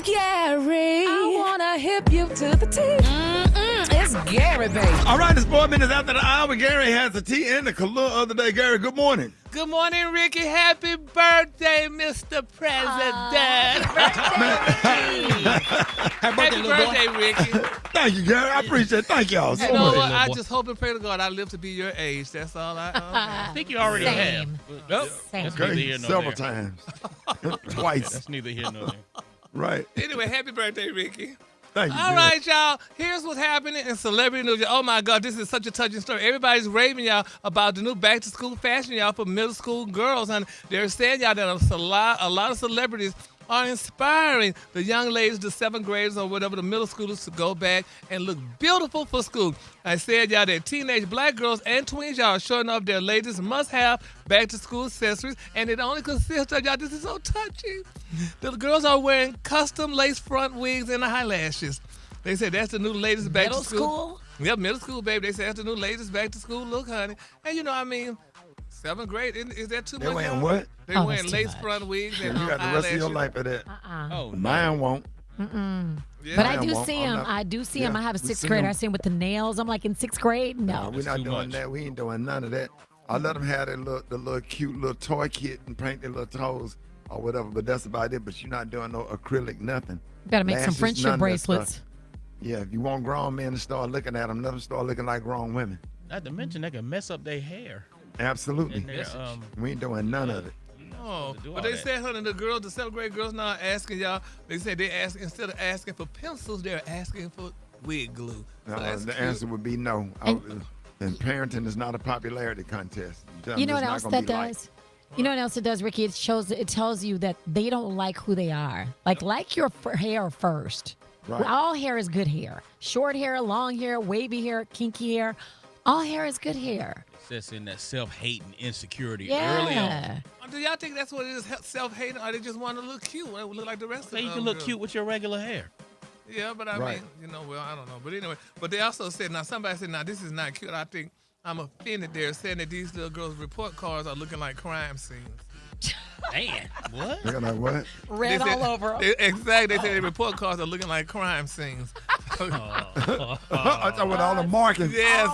It's Gary. I wanna hip you to the T. It's Gary, baby. All right, it's 4 minutes after the hour. Gary has the tea and the color of the day. Gary, good morning. Good morning, Ricky. Happy birthday, Mr. President. Happy birthday, Ricky. Thank you, Gary. I appreciate it. Thank y'all so You know much. what? I just hope and pray to God I live to be your age. That's all I think you already have. Nope. That's neither Okay, here nor several there. times. Twice. That's neither here nor there. Right. Anyway, happy birthday, Ricky. Thank you, All Gary. right, y'all. Here's what's happening in celebrity news. Oh, my God, this is such a touching story. Everybody's raving y'all about the new back-to-school fashion, y'all, for middle school girls. And they're saying, y'all, that a lot of celebrities are inspiring the young ladies, the 7th graders or whatever, the middle schoolers, to go back and look beautiful for school. I said, y'all, that teenage black girls and tweens, y'all, are showing off their latest must-have back-to-school accessories, and it only consists of, y'all, this is so touching. The girls are wearing custom lace front wigs and eyelashes. They said that's the new latest back-to-school. Middle school? Yep, middle school, baby. They said that's the new latest back-to-school look, honey. And, you know, I mean, 7th grade, is that too They much? wearing y'all? what? They're Oh, wearing that's too lace much. front wigs You and got the rest of your eyelashes. life for that. Oh, Mine won't. Yeah. But I Mine do won't. see I'm him. not- I do see him. Yeah, I have a we 6th see grader. him. I see him with the nails. I'm like, in 6th grade? No. We're not too doing much. that. We ain't doing none of that. I let them have the little cute little toy kit and paint their little toes or whatever, but that's about it. But you're not doing no acrylic, nothing. Better make some Lashes, friendship none of that bracelets. stuff. Yeah, if you want grown men to start looking at them, let them start looking like grown women. Not to mention they can mess up their hair. Absolutely. And their, We ain't doing none of it. No, to do but all they that. said, honey, the 7th grade girls now are asking y'all. They said they ask instead of asking for pencils, they're asking for wig glue. So that's The cute. answer would be no. And parenting is not a popularity contest. You know what else that does? does? You know what else it does, Ricky? It tells you that they don't like who they are. Like your hair first. Right. All hair is good hair. Short hair, long hair, wavy hair, kinky hair. All hair is good hair. That's in that self-hating insecurity early on. Yeah. Do y'all think that's what it is, self-hating, or they just want to look cute, look like the rest So of you them can look girls? cute with your regular hair. Yeah, but I Right. mean, you know, well, I don't know. But anyway, but they also said, now somebody said, now this is not cute. I think I'm offended. They're saying that these little girls' report cards are looking like crime scenes. Man, what? They're like, what? Red They said- all over 'em. Exactly. They said their report cards are looking like crime scenes. I thought with all the markings. Yes.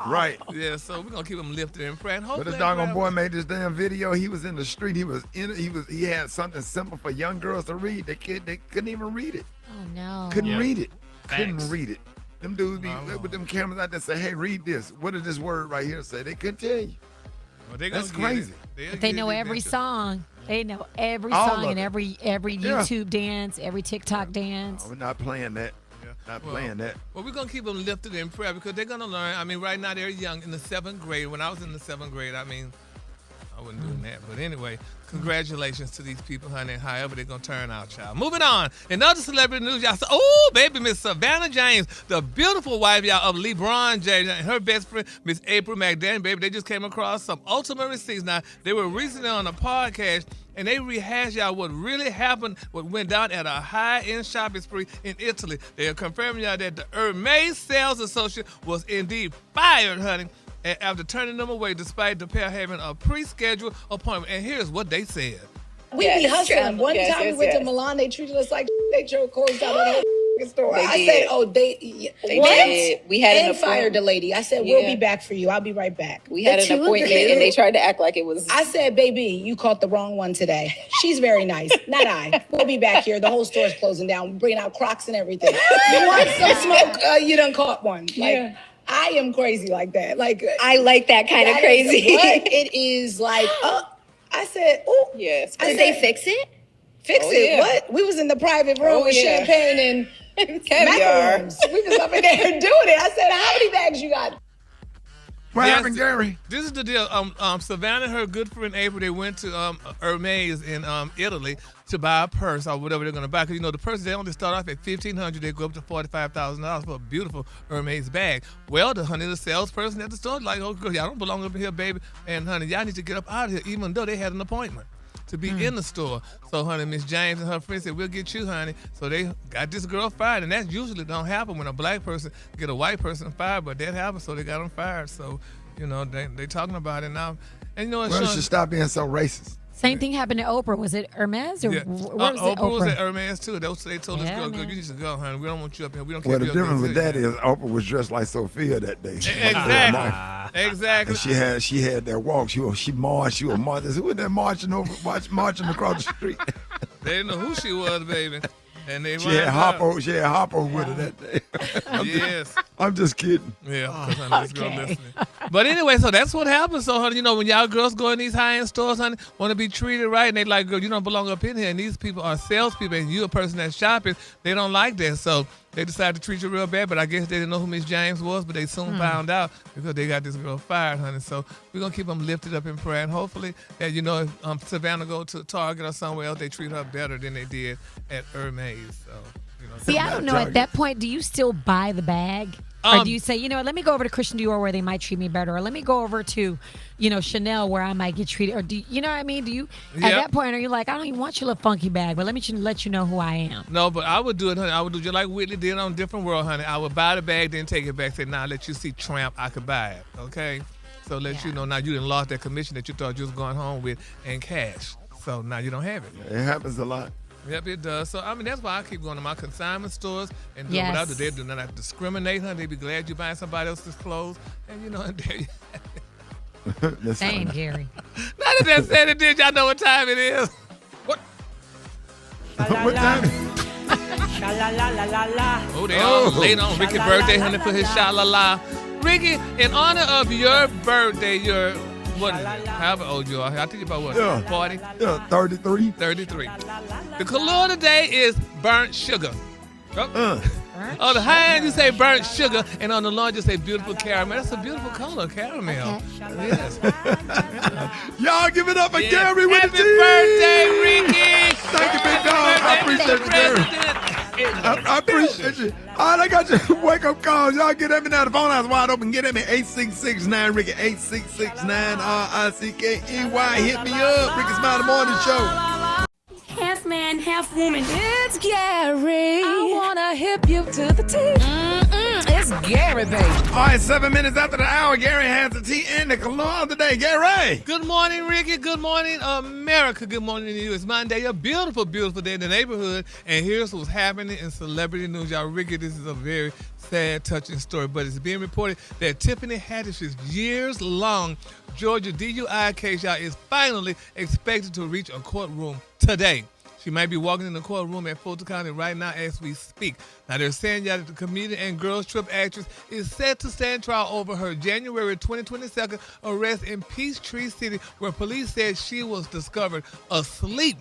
Right. Yeah, so we're gonna keep them lifted in prayer. And But hopefully this doggone boy made this damn video. He was in the street. He had something simple for young girls to read. They couldn't even read it. Oh, no. Couldn't read it. Facts. Couldn't read it. Them dudes be with them cameras out there say, hey, read this. What does this word right here say? They couldn't tell you. Well, they gonna That's get crazy. it. They'll But they get know it every eventually. song. They know every All song of and it. every Yeah. YouTube dance, every TikTok dance. Oh, we're not playing that. Yeah. Not Well, playing that. Well, we're going to keep them lifted in prayer because they're going to learn. I mean, right now they're young in the 7th grade. When I was in the 7th grade, I mean, I wasn't doing that. But anyway, congratulations to these people, honey, however they're going to turn out, child. Moving on. In other celebrity news, y'all saw, oh, baby, Miss Savannah James, the beautiful wife, y'all, of LeBron James, and her best friend, Miss April McDaniel, baby, they just came across some ultimate receipts. Now, they were recently on a podcast, and they rehashed y'all what really happened, what went down at a high-end shopping spree in Italy. They are confirming y'all that the Hermes sales associate was indeed fired, honey, after turning them away despite the pair having a pre-scheduled appointment. And here's what they said. We be hustling. One Yes, time yes, we went yes. to Milan, they treated us like they drove closed down the whole store. They I did. said, oh, they They did. We had an and fired appointment. the lady. I said, we'll Yeah. be back for you. I'll be right back. We had The an two appointment agreed. and they tried to act like it was. I said, baby, you caught the wrong one today. She's very nice. Not I. We'll be back here. The whole store's closing down. We're bringing out Crocs and everything. You want some smoke? You done caught one. Like, Yeah. I am crazy like that. Like, I like that kind of that crazy. is what it is like, I said, oh, Yes. I Did said, they fix it? fix Oh, it. yeah. What? We was in the private room Oh, with yeah. champagne and Caviar. macarons. We was up in there doing it. I said, how many bags you got? What Yes, happened, Gary? This is the deal. Savannah and her good friend April, they went to Hermes in Italy to buy a purse or whatever they're going to buy. Because, you know, the purses, they only start off at $1,500. They go up to $45,000 for a beautiful Hermes bag. Well, the salesperson at the store like, oh, girl, y'all don't belong up here, baby. And, honey, y'all need to get up out of here, even though they had an appointment to be in the store. So, honey, Miss James and her friend said, we'll get you, honey. So they got this girl fired, and that usually don't happen when a black person get a white person fired, but that happened, so they got them fired. So, you know, they talking about it now. And, you know, Well, you should stop being so racist. Same thing happened to Oprah. Was it Hermes or Yeah. where was it? Oprah was Oprah. at Hermes too. They told this Yeah, girl, man. "Girl, you need to go, honey. We don't want you up here. We don't Well, care the if you're up difference with there." that is Oprah was dressed like Sophia that day. Exactly. And she had that walk. She marched. Who was that marching across the street? They didn't know who she was, baby. And they She had wound up. Hoppo with her that day. Yes. I'm just kidding. Yeah, because I know this girl listening. But anyway, so that's what happens. So, honey, when y'all girls go in these high-end stores, honey, want to be treated right, and they like, girl, you don't belong up in here. And these people are salespeople, and you a person that's shopping. They don't like that. So they decided to treat you real bad. But I guess they didn't know who Miss James was, but they soon found out because they got this girl fired, honey. So we're going to keep them lifted up in prayer. And hopefully that, if Savannah go to Target or somewhere else, they treat her better than they did at Hermes. So, See, I don't know. At that point, do you still buy the bag? Or do you say, let me go over to Christian Dior where they might treat me better, or let me go over to, Chanel where I might get treated, or do you know what I mean? Do you at that point are you like, I don't even want your little funky bag, but let me let you know who I am? No, but I would do it, honey. I would do just like Whitney did on Different World, honey. I would buy the bag, then take it back, say, now let you see Tramp, I could buy it, okay? So let you know now you done lost that commission that you thought you was going home with and cash. So now you don't have it. It happens a lot. Yep, it does. So, that's why I keep going to my consignment stores and doing what I do. They do not have to discriminate, honey. They be glad you buying somebody else's clothes. And, and there you have it. Same, Gary. Not that that said it did. Y'all know what time it is. What? What time? Oh, they all late on Rickey's birthday, honey, for his sha-la-la. Rickey, in honor of your birthday, however old you are, I think you're about what, 40? Yeah, 33. 33. The color today is burnt sugar. On the high end, you say burnt sugar, and on the low, you say beautiful caramel. That's a beautiful color, caramel. Yes. Y'all give it up for Gary with the Happy birthday, Rickey! Thank you, big dog. I appreciate you, Gary. I appreciate you. All right, I got your wake-up calls. Y'all get at me now. The phone line's wide open. Get at me, 8669 Rickey, 8669 RICKEY. Hit me up. Rickey Smiley Morning Show. Half man, half woman. It's Gary. I wanna hip you to the T. It's Gary, baby. All right, 7 minutes after the hour, Gary has the tea and the cologne today. Gary. Good morning, Rickey. Good morning, America. Good morning to you. It's Monday, a beautiful, beautiful day in the neighborhood. And here's what's happening in celebrity news. Y'all, Rickey, this is a very sad, touching story, but it's being reported that Tiffany Haddish's years-long Georgia DUI case, y'all, is finally expected to reach a courtroom today. She might be walking in the courtroom at Fulton County right now as we speak. Now, they're saying that the comedian and Girls Trip actress is set to stand trial over her January 2022 arrest in Peachtree City, where police said she was discovered asleep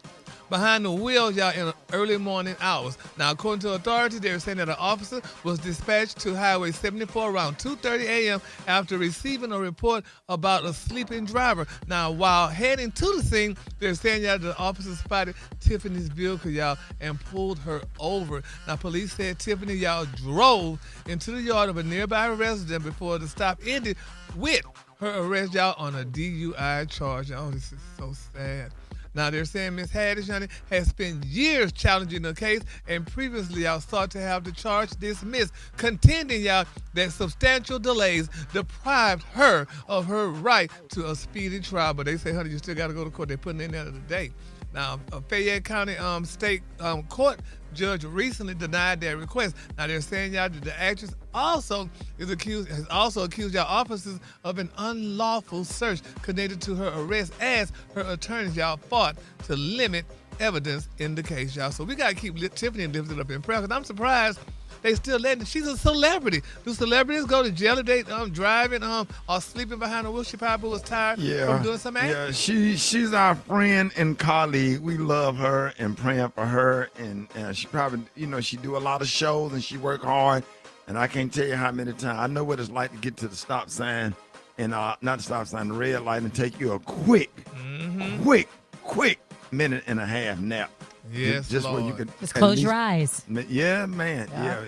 behind the wheel, y'all, in the early morning hours. Now, according to authorities, they're saying that an officer was dispatched to Highway 74 around 2:30 a.m. after receiving a report about a sleeping driver. Now, while heading to the scene, they're saying, y'all, the officer spotted Tiffany's vehicle, y'all, and pulled her over. Now, police said Tiffany, y'all, drove into the yard of a nearby resident before the stop ended with her arrest, y'all, on a DUI charge. Oh, this is so sad. Now, they're saying Ms. Haddish, honey, has spent years challenging the case and previously, y'all, sought to have the charge dismissed, contending, y'all, that substantial delays deprived her of her right to a speedy trial. But they say, honey, you still got to go to court. They're putting it in there today. Now, a Fayette County State Court judge recently denied their request. Now, they're saying, y'all, that the actress has also accused y'all officers of an unlawful search connected to her arrest as her attorneys, y'all, fought to limit evidence in the case, y'all. So we got to keep Tiffany lifted up in prayer, because I'm surprised they still letting. She's a celebrity. Do celebrities go to jail if they driving or sleeping behind the wheel? She probably was tired from doing some acting. Yeah, she's our friend and colleague. We love her and praying for her. And she probably, she do a lot of shows and she work hard. And I can't tell you how many times. I know what it's like to get to the stop sign and not the stop sign, the red light, and take you a quick minute and a half nap. Yes, just Lord. where you could Just close your eyes. Yeah, man. Yeah.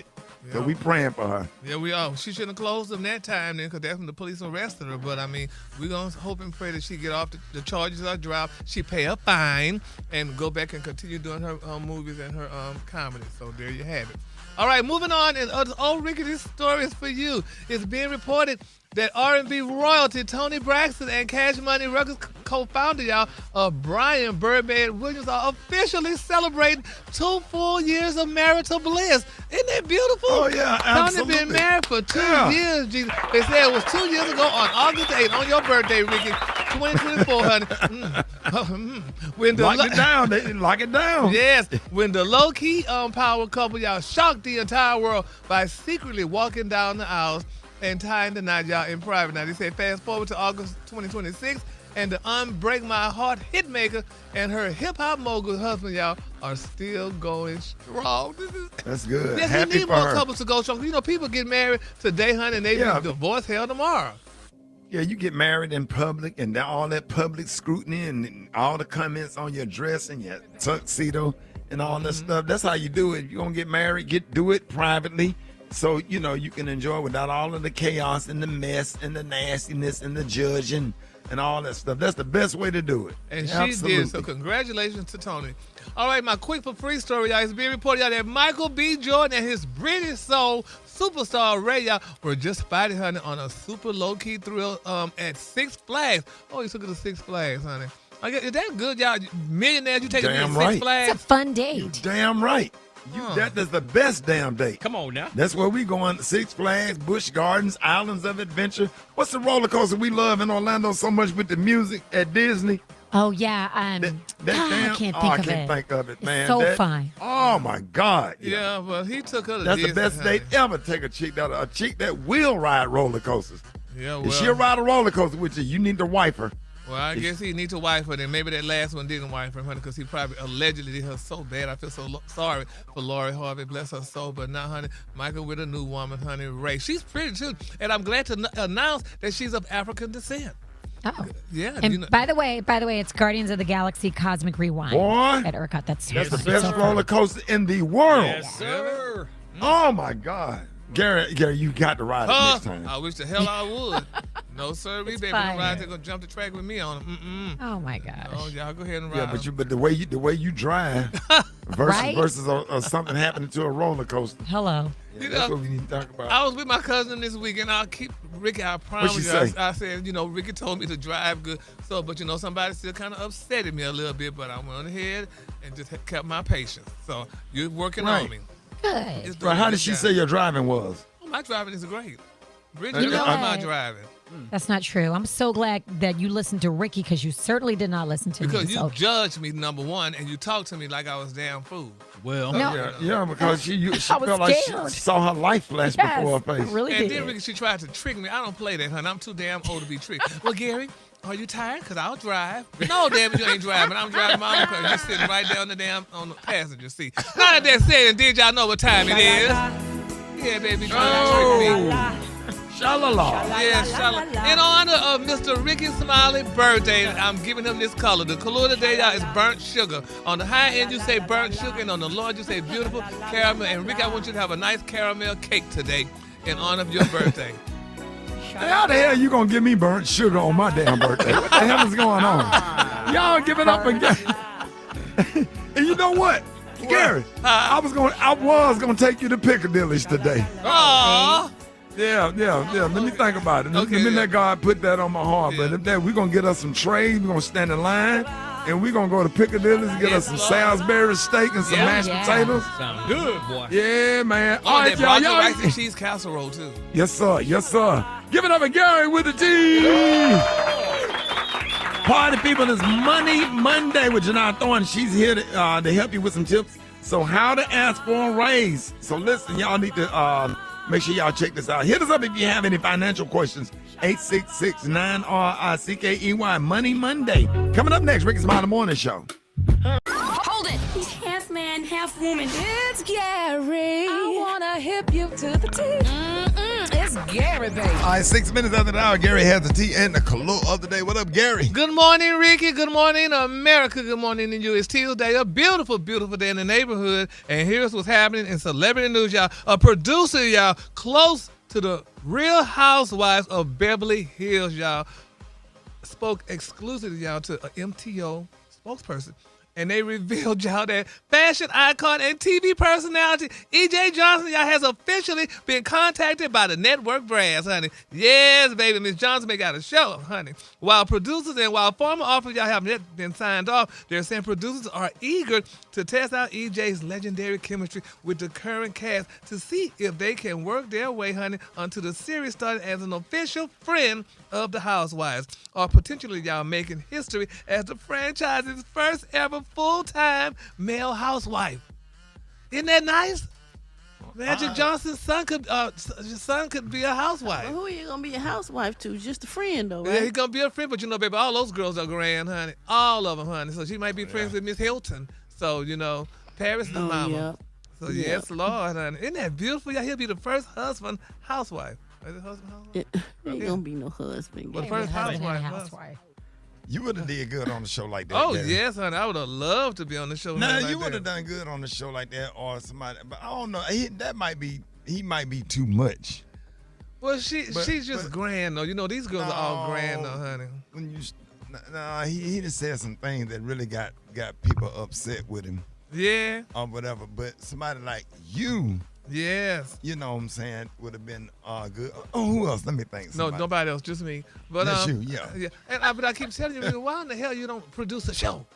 So we praying for her. Yeah, we are. She shouldn't have closed them that time then, because that's when the police arrested her. But, I mean, we're going to hope and pray that she get off the charges are dropped. She pay a fine and go back and continue doing her movies and her comedy. So there you have it. All right, moving on. And Rickey, this story is for you. It's being reported that R&B royalty Tony Braxton and Cash Money Records co-founder, y'all, Brian Birdman Williams are officially celebrating 2 full years of marital bliss. Isn't that beautiful? Oh, yeah, absolutely. Tony been married for 2 Yeah. years, Jesus. They said it was 2 years ago on August 8th, on your birthday, Ricky, 2024, honey. When the Lock it down. They lock it down. Yes, when the low-key power couple, y'all, shocked the entire world by secretly walking down the aisles and tying the knot, y'all, in private. Now, they say fast forward to August 2026, and the Unbreak My Heart hitmaker and her hip-hop mogul husband, y'all, are still going strong. That's good. Yes, Happy we need for more her. couples to go strong. You know, people get married today, honey, and they Yeah. be divorced hell tomorrow. Yeah, you get married in public, and all that public scrutiny and all the comments on your dress and your tuxedo and all that stuff. That's how you do it. If you're gonna get married, do it privately, so you know you can enjoy without all of the chaos and the mess and the nastiness and the judging and all that stuff. That's the best way to do it. And she Absolutely. did. So congratulations to Tony. All right, my quick for free story, y'all. It's being reported, y'all, that Michael B. Jordan and his British soul superstar Ray, y'all, were just spotted, honey, on a super low-key thrill at Six Flags. Oh, you took it to Six Flags, honey. Is that good, y'all? Millionaires, you take it to Damn Six right. Flags? It's a fun date. Damn right. That is the best damn date. Come on now. That's where we going. Six Flags, Busch Gardens, Islands of Adventure. What's the roller coaster we love in Orlando so much with the music at Disney? Oh yeah, That I can't think I of can't it. think of it, man. It's so That- fun. Oh my God. Yeah, but he took her to That's Disney, the best honey. date ever. Take a chick that will ride roller coasters. Yeah, well. If she'll ride a roller coaster with you need to wife her. Well, I guess he needs to wife her. Then maybe that last one didn't wife her, honey, because he probably allegedly did her so bad. I feel so sorry for Lori Harvey. Bless her soul. But now, honey, Michael with a new woman, honey, Ray. She's pretty, too. And I'm glad to announce that she's of African descent. Oh. Yeah. And you know, by the way, it's Guardians of the Galaxy Cosmic Rewind Boy, at ERCOT. That's That's the fun. best So fun. roller coaster in the world. Yes, sir. Oh my God. Gary, you got to ride it next time. I wish the hell I would. No, sir, we baby fine. don't ride. They're gonna jump the track with me on them. Oh my gosh. Oh, y'all go ahead and ride. Yeah, but the way you drive Right? versus something happening to a roller coaster. Hello. Yeah, You that's know, what we need to talk about. I was with my cousin this weekend. I'll keep Ricky. I promise she you. say? I said, Ricky told me to drive good. So, but somebody still kind of upset at me a little bit. But I went ahead and just kept my patience. So you're working Right. on me. Good. It's Bro, doing how a did good she job. say your driving was? Oh, my driving is great. Bridget, You know love my what? driving That's not true. I'm so glad that you listened to Ricky because you certainly did not listen to because me. you So judged me, number one, and you talked to me like I was damn fool. Well, No. Yeah, because she I was felt like scared. she saw her life flash yes, before her I face. really And did. then Ricky, she tried to trick me. I don't play that, honey. I'm too damn old to be tricked. Well, Gary, are you tired? Because I'll drive. No, damn it, you ain't driving. I'm driving my own car. You're sitting right there on the passenger seat. Now that said, and did y'all know what time it is? Yeah, baby, trying to trick me. Shalala. Yeah, shalom. In honor of Mr. Ricky Smiley birthday, I'm giving him this color. The color today, y'all, is burnt sugar. On the high end, you say burnt sugar, and on the low end, you say beautiful caramel. And Ricky, I want you to have a nice caramel cake today in honor of your birthday. How the hell you gonna give me burnt sugar on my damn birthday? What the hell is going on? Y'all give it up again. And you know what? Gary, I was gonna take you to Piccadilly's today. Aww. Yeah. Let me think about it. Let Okay, me yeah. let God put that on my heart. Yeah. But if that, we're gonna get us some trays, we're gonna stand in line, and we're gonna go to Piccadilly's and get us some Salisbury steak and some Yeah. mashed potatoes. sound good, boy. Yeah, man. Oh, All that right, y'all. broccoli rice and y'all. cheese casserole, too. Yes, sir. Give it up for Gary with the T. Party people, it's Money Monday with Janai Thorne. She's here to help you with some tips. So how to ask for a raise. So listen, y'all need to make sure y'all check this out. Hit us up if you have any financial questions. 866-9RICKEY Money Monday. Coming up next, Rickey Smiley Morning Show. Hold it. He's half man, half woman. It's Gary. I wanna hip you to the teeth. It's Gary, baby. All right, 6 minutes after the hour, Gary has the tea and the color of the day. What up, Gary? Good morning, Ricky. Good morning, America. Good morning to you. It's Tuesday, a beautiful, beautiful day in the neighborhood. And here's what's happening in celebrity news, y'all. A producer, y'all, close to the Real Housewives of Beverly Hills, y'all, spoke exclusively, y'all, to an MTO spokesperson. And they revealed, y'all, that fashion icon and TV personality E.J. Johnson, y'all, has officially been contacted by the network brass, honey. Yes, baby, Miss Johnson may got a show, honey. While producers and while former offers, y'all, have not been signed off, they're saying producers are eager to test out E.J.'s legendary chemistry with the current cast to see if they can work their way, honey, onto the series starting as an official friend of the Housewives, or potentially, y'all, making history as the franchise's first ever full-time male housewife. Isn't that nice? Magic Johnson's son could be a housewife. Well, who are you gonna be a housewife to? Just a friend, though, right? Yeah, he's gonna be a friend, but you know, baby, all those girls are grand, honey. All of them, honey. So she might be friends with Miss Hilton. So, you know, Paris the mama. Yep. So yes, Lord, honey. Isn't that beautiful? Yeah, he'll be the first husband housewife. Is it husband housewife? Ain't gonna be no husband. But girl. first Husband and a housewife. You would have did good on a show like that. Oh Gabby. yes, honey. I would have loved to be on the show. Nah, like you would that. have done good on a show like that, or somebody. But I don't know. He might be too much. Well, she's just grand though. You know, these girls are all grand though, honey. When you, he just said some things that really got people upset with him Yeah. or whatever. But somebody like you, Yes. you know what I'm saying, would have been good. Oh, who else? Let me think. No, Somebody. nobody else, just me. But Just you, yeah. But I keep telling you, why in the hell you don't produce a show?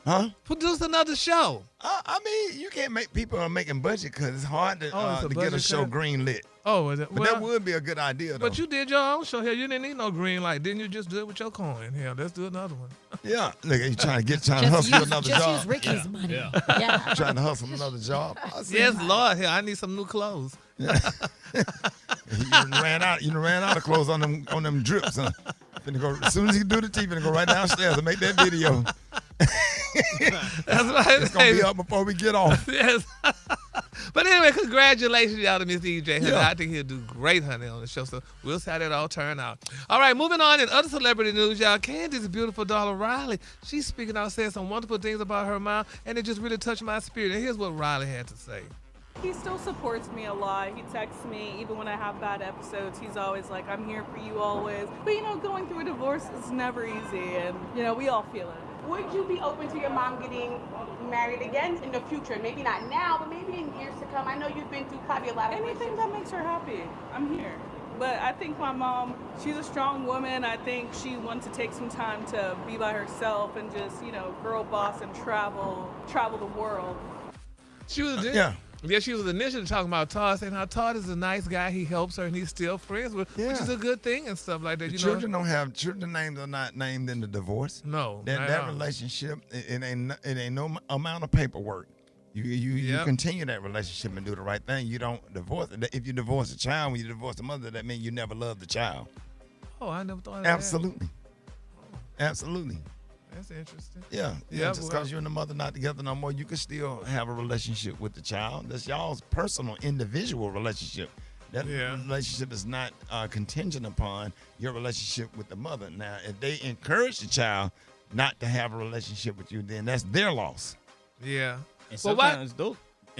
Huh? Produce another show. I mean, you can't make people are making budget because it's hard to, it's a to get a budget show cut? green lit. Oh, is it? But that would be a good idea, though. But you did your own show here. You didn't need no green light. Didn't you just do it with your coin? Hell, let's do another one. Yeah, look, you trying to hustle another just job. use Ricky's money. Yeah. Yeah. Trying to hustle another job. I see. Yes, Lord. Here, I need some new clothes. You done ran out of clothes on them drips. Huh? As soon as you do the TV, finna go right downstairs and make that video. That's right. It's gonna be up before we get off. Yes. But anyway, congratulations, y'all, to Miss EJ. Honey. Yeah. I think he'll do great, honey, on the show. So we'll see how that all turn out. All right, moving on in other celebrity news, y'all. Candy's beautiful daughter, Riley, she's speaking out, saying some wonderful things about her mom, and it just really touched my spirit. And here's what Riley had to say. He still supports me a lot. He texts me even when I have bad episodes. He's always like, I'm here for you always. But you know, going through a divorce is never easy, and you know, we all feel it. Would you be open to your mom getting married again in the future? Maybe not now, but maybe in years to come. I know you've been through probably a lot of Anything that makes her happy, I'm here. But I think my mom, she's a strong woman. I think she wants to take some time to be by herself and just, you know, girl boss and travel the world. She was she was initially talking about Todd, saying how Todd is a nice guy. He helps her, and he's still friends with, which is a good thing and stuff like that. The You children know, don't have children names are not named in the divorce. no, That not at that all. relationship, it ain't no amount of paperwork. You continue that relationship and do the right thing. You don't divorce it. If you divorce a child, when you divorce a mother, that means you never loved the child. Oh, I never thought of Absolutely. Absolutely. that. That's interesting. Yeah. Yeah, Just well- because you and the mother not together no more, you can still have a relationship with the child. That's y'all's personal, individual relationship. That relationship is not contingent upon your relationship with the mother. Now, if they encourage the child not to have a relationship with you, then that's their loss. Yeah. And Well, why-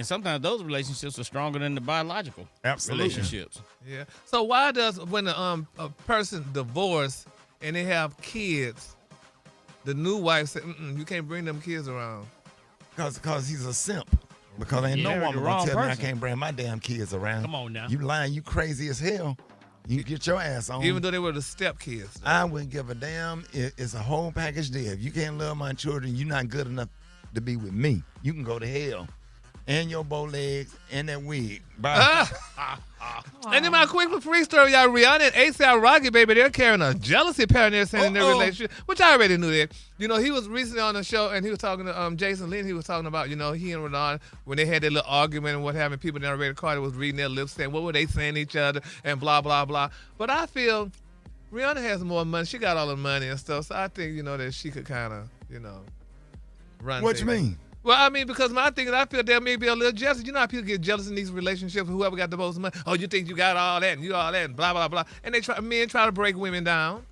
sometimes those relationships are stronger than the biological relationships. Yeah. So why does when a person divorce and they have kids, the new wife say, you can't bring them kids around? Because he's a simp. Because ain't You no married the woman wrong gonna tell me I person. can't bring my damn kids around. Come on now. You lying, you crazy as hell. You get your ass on. Even though they were the step kids. I wouldn't give a damn. It's a whole package deal. If you can't love my children, you're not good enough to be with me. You can go to hell. And your bow legs and that wig. Bye. And then my quick free story, y'all. Rihanna and A$AP Rocky, baby, they're carrying a jealousy pattern they're saying in their relationship, which I already knew that. You know, he was recently on the show and he was talking to Jason Lynn. He was talking about, you know, he and Rihanna, when they had their little argument and what happened, people in the red Carter was reading their lips saying, what were they saying to each other and blah, blah, blah. But I feel Rihanna has more money. She got all the money and stuff. So I think, you know, that she could kind of, you know, run What you things. mean? Well, I mean, because my thing is I feel there may be a little jealousy. You know how people get jealous in these relationships, whoever got the most money. Oh, you think you got all that and you all that and blah, blah, blah. And men try to break women down.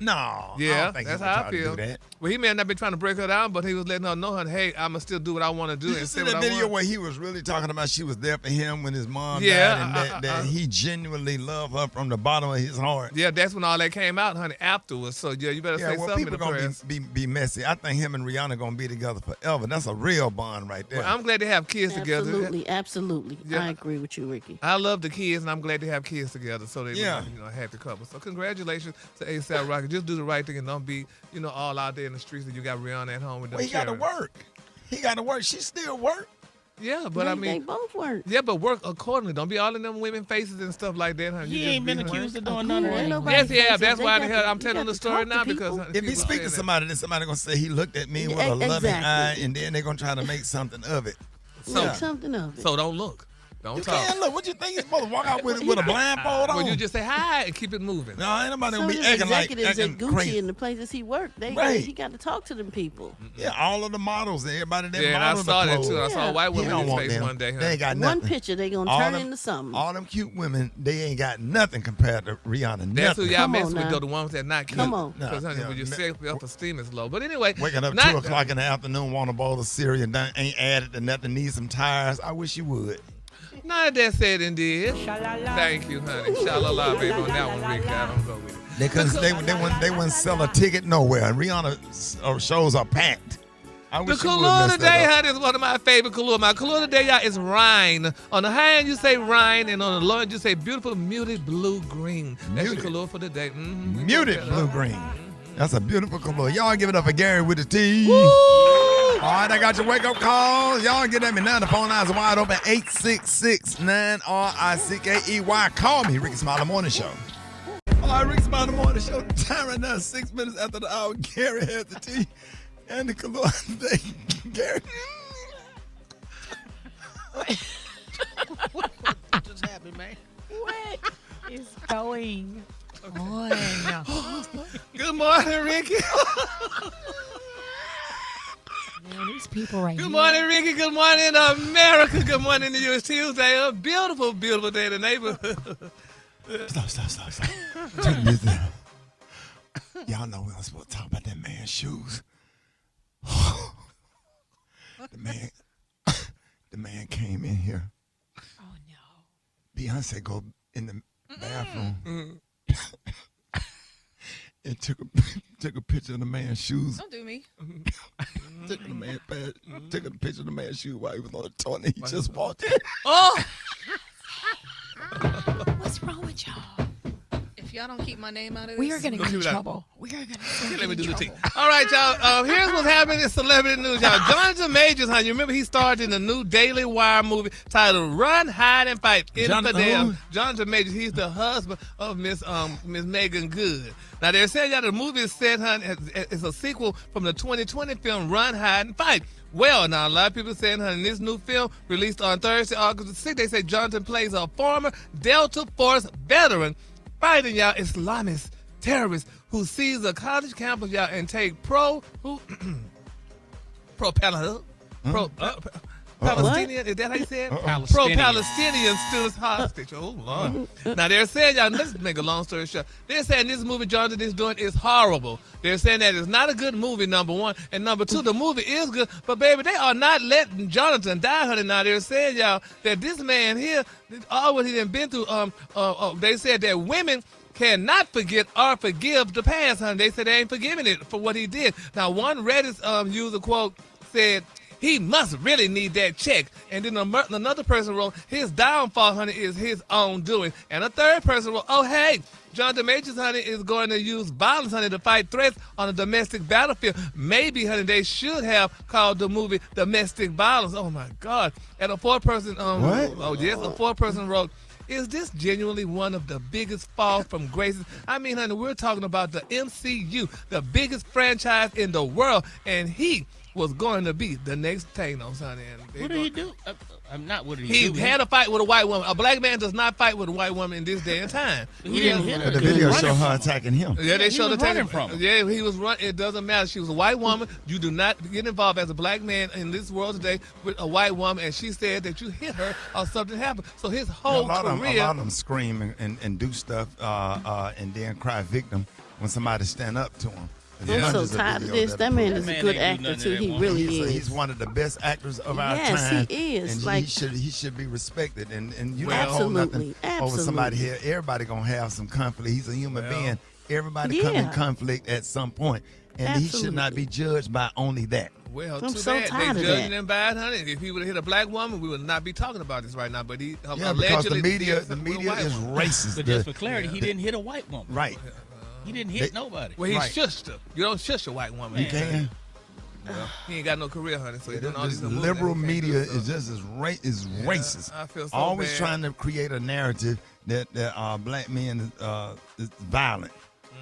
No. I Yeah, don't think that's he would how try I to feel. do that. Well, he may have not been trying to break her down, but he was letting her know, hey, I'ma still do what I want to do Did you and see say what the I video want. where he was really talking about she was there for him when his mom Yeah, died and that he genuinely loved her from the bottom of his heart? Yeah, that's when all that came out, honey, afterwards. So, yeah, you better say well, something in people the going press. to be messy. I think him and Rihanna going to be together forever. That's a real bond right there. Well, I'm glad they have kids together. Absolutely. Yeah. I agree with you, Ricky. I love the kids, and I'm glad they have kids together, so they Yeah. a happy couple. So congratulations to A$AP Rocky. Just do the right thing and don't be, all out there in the streets and you got Rihanna at home with them. Well, he got to work. He got to work. She still work. Yeah, but They both work. Yeah, but work accordingly. Don't be all in them women faces and stuff like that, honey. He ain't been accused of doing none of that. Yes, he have. That's why I'm telling the story now because if he speaks to somebody, then somebody gonna say he looked at me with a loving eye, and then they're gonna try to make something of it. Make something of it. So don't look. Don't You talk. can't look. What you think he's supposed to walk out with a blindfold on? Well, you just say hi and keep it moving. No, ain't nobody Some gonna of be the acting like executives at Gucci crazy. and the places he worked, Right. he got to talk to them people. Yeah, all of the models, everybody that Yeah, and I models saw the that clothes. too. I saw a white He woman don't in his want face them. one day. They ain't got One nothing. picture, they going to All turn them- into something. All them cute women, they ain't got nothing compared to Rihanna. That's who Nothing. y'all Come mess on with, now. though, the ones that not cute. Come on. Because, honey, Yeah, when your yeah. self-esteem is low. But anyway. Waking up 2 o'clock in the afternoon, want a bowl of cereal, and ain't added to nothing, need some tires. I wish you would. None of that said and did. Thank you, honey. Sha-la-la, baby. On that one, Rick, I don't go with it. They wouldn't sell a ticket nowhere. And Rihanna shows are packed. I The wish you would color mess today, that up. honey, is one of my favorite color. My color today, y'all, is Rhine. On the high end, you say Rhine, and on the low end, you say beautiful muted blue-green. That's your Muted. color for the day. Mm-hmm. Muted blue-green. That's a beautiful color. Y'all give it up for Gary with the T. All right, I got your wake-up calls. Y'all get at me now. The phone lines are wide open. 866-9-RICKEY. Call me, Rickey Smiley Morning Show. All right, Rickey Smiley Morning Show. Time right now, 6 minutes after the hour. Gary has the tea and the color today. Gary. What just happened, man? What is going on? Good morning, Ricky. Man, these people right Good here. morning, Ricky. Good morning, America. Good morning to you. It's Tuesday. A beautiful, beautiful day in the neighborhood. Stop. Turn this down. Y'all know we don't supposed to talk about that man's shoes. The man came in here. Oh, no. Beyonce go in the bathroom and took a picture of the man's shoes. Don't do me. Took a picture of the man's shoes while he was on the toilet. He just walked in. Oh! What's wrong with y'all? If y'all don't keep my name out of this, We are going to get in do that. trouble. We are going to Let me do the trouble. tea. All right, y'all. Here's what's happening in celebrity news, y'all. Jonathan Majors, honey. You remember he starred in the new Daily Wire movie titled "Run, Hide, and Fight." Infidel. Jonathan Majors. He's the husband of Miss Megan Good. Now they're saying y'all the movie is set, honey, it's a sequel from the 2020 film "Run, Hide, and Fight." Well, now a lot of people saying, honey, in this new film released on Thursday, August 6th, they say Jonathan plays a former Delta Force veteran fighting y'all Islamist terrorists who seize a college campus, y'all, and take Palestinian, is that how you say it? Pro-Palestinian students hostage. Oh, Lord. Now, they're saying, y'all, let's make a long story short. They're saying this movie Jonathan is doing is horrible. They're saying that it's not a good movie, number one. And number two, the movie is good. But, baby, they are not letting Jonathan die, honey. Now, they're saying, y'all, that this man here, all what he done been through, they said that women cannot forget or forgive the past, honey. They said they ain't forgiving it for what he did. Now, one Reddit user quote said, "He must really need that check." And then another person wrote, "His downfall, honey, is his own doing." And a third person wrote, "Oh, hey, Jonathan Majors, honey, is going to use violence, honey, to fight threats on a domestic battlefield. Maybe, honey, they should have called the movie Domestic Violence." Oh, my God. And a fourth person, a fourth person wrote, "Is this genuinely one of the biggest falls from graces?" I mean, honey, we're talking about the MCU, the biggest franchise in the world, and he was going to be the next Thanos, honey. And What did he do? I'm not. What did he do? He had a fight with a white woman. A black man does not fight with a white woman in this day and time. He didn't hit her. The video showed her attacking him. Yeah, they showed was running from him. Yeah, he was running. It doesn't matter. She was a white woman. You do not get involved as a black man in this world today with a white woman. And she said that you hit her or something happened. So his whole a lot career. of them scream and do stuff and then cry victim. when somebody stand up to him. I'm so tired of this. That man is a good actor too. He really is. He's one of the best actors of our time. Yes, he is. And like he should be respected. And you don't hold absolutely, nothing over somebody here. Everybody gonna have some conflict. He's a human being. Everybody come in conflict at some point, and he should not be judged by only that. Well, I'm too so bad. tired They of judging that. him bad, honey. If he would have hit a black woman, we would not be talking about this right now. But he because the allegedly media did something with a is white woman. racist. But just for clarity, he didn't hit a white woman. Right. He didn't hit nobody. Well, he shushed her. You don't shush a white woman. You can. Well, he ain't got no career, honey. So he's doing all This these liberal media is just as racist. I feel so Always bad. trying to create a narrative that black men is violent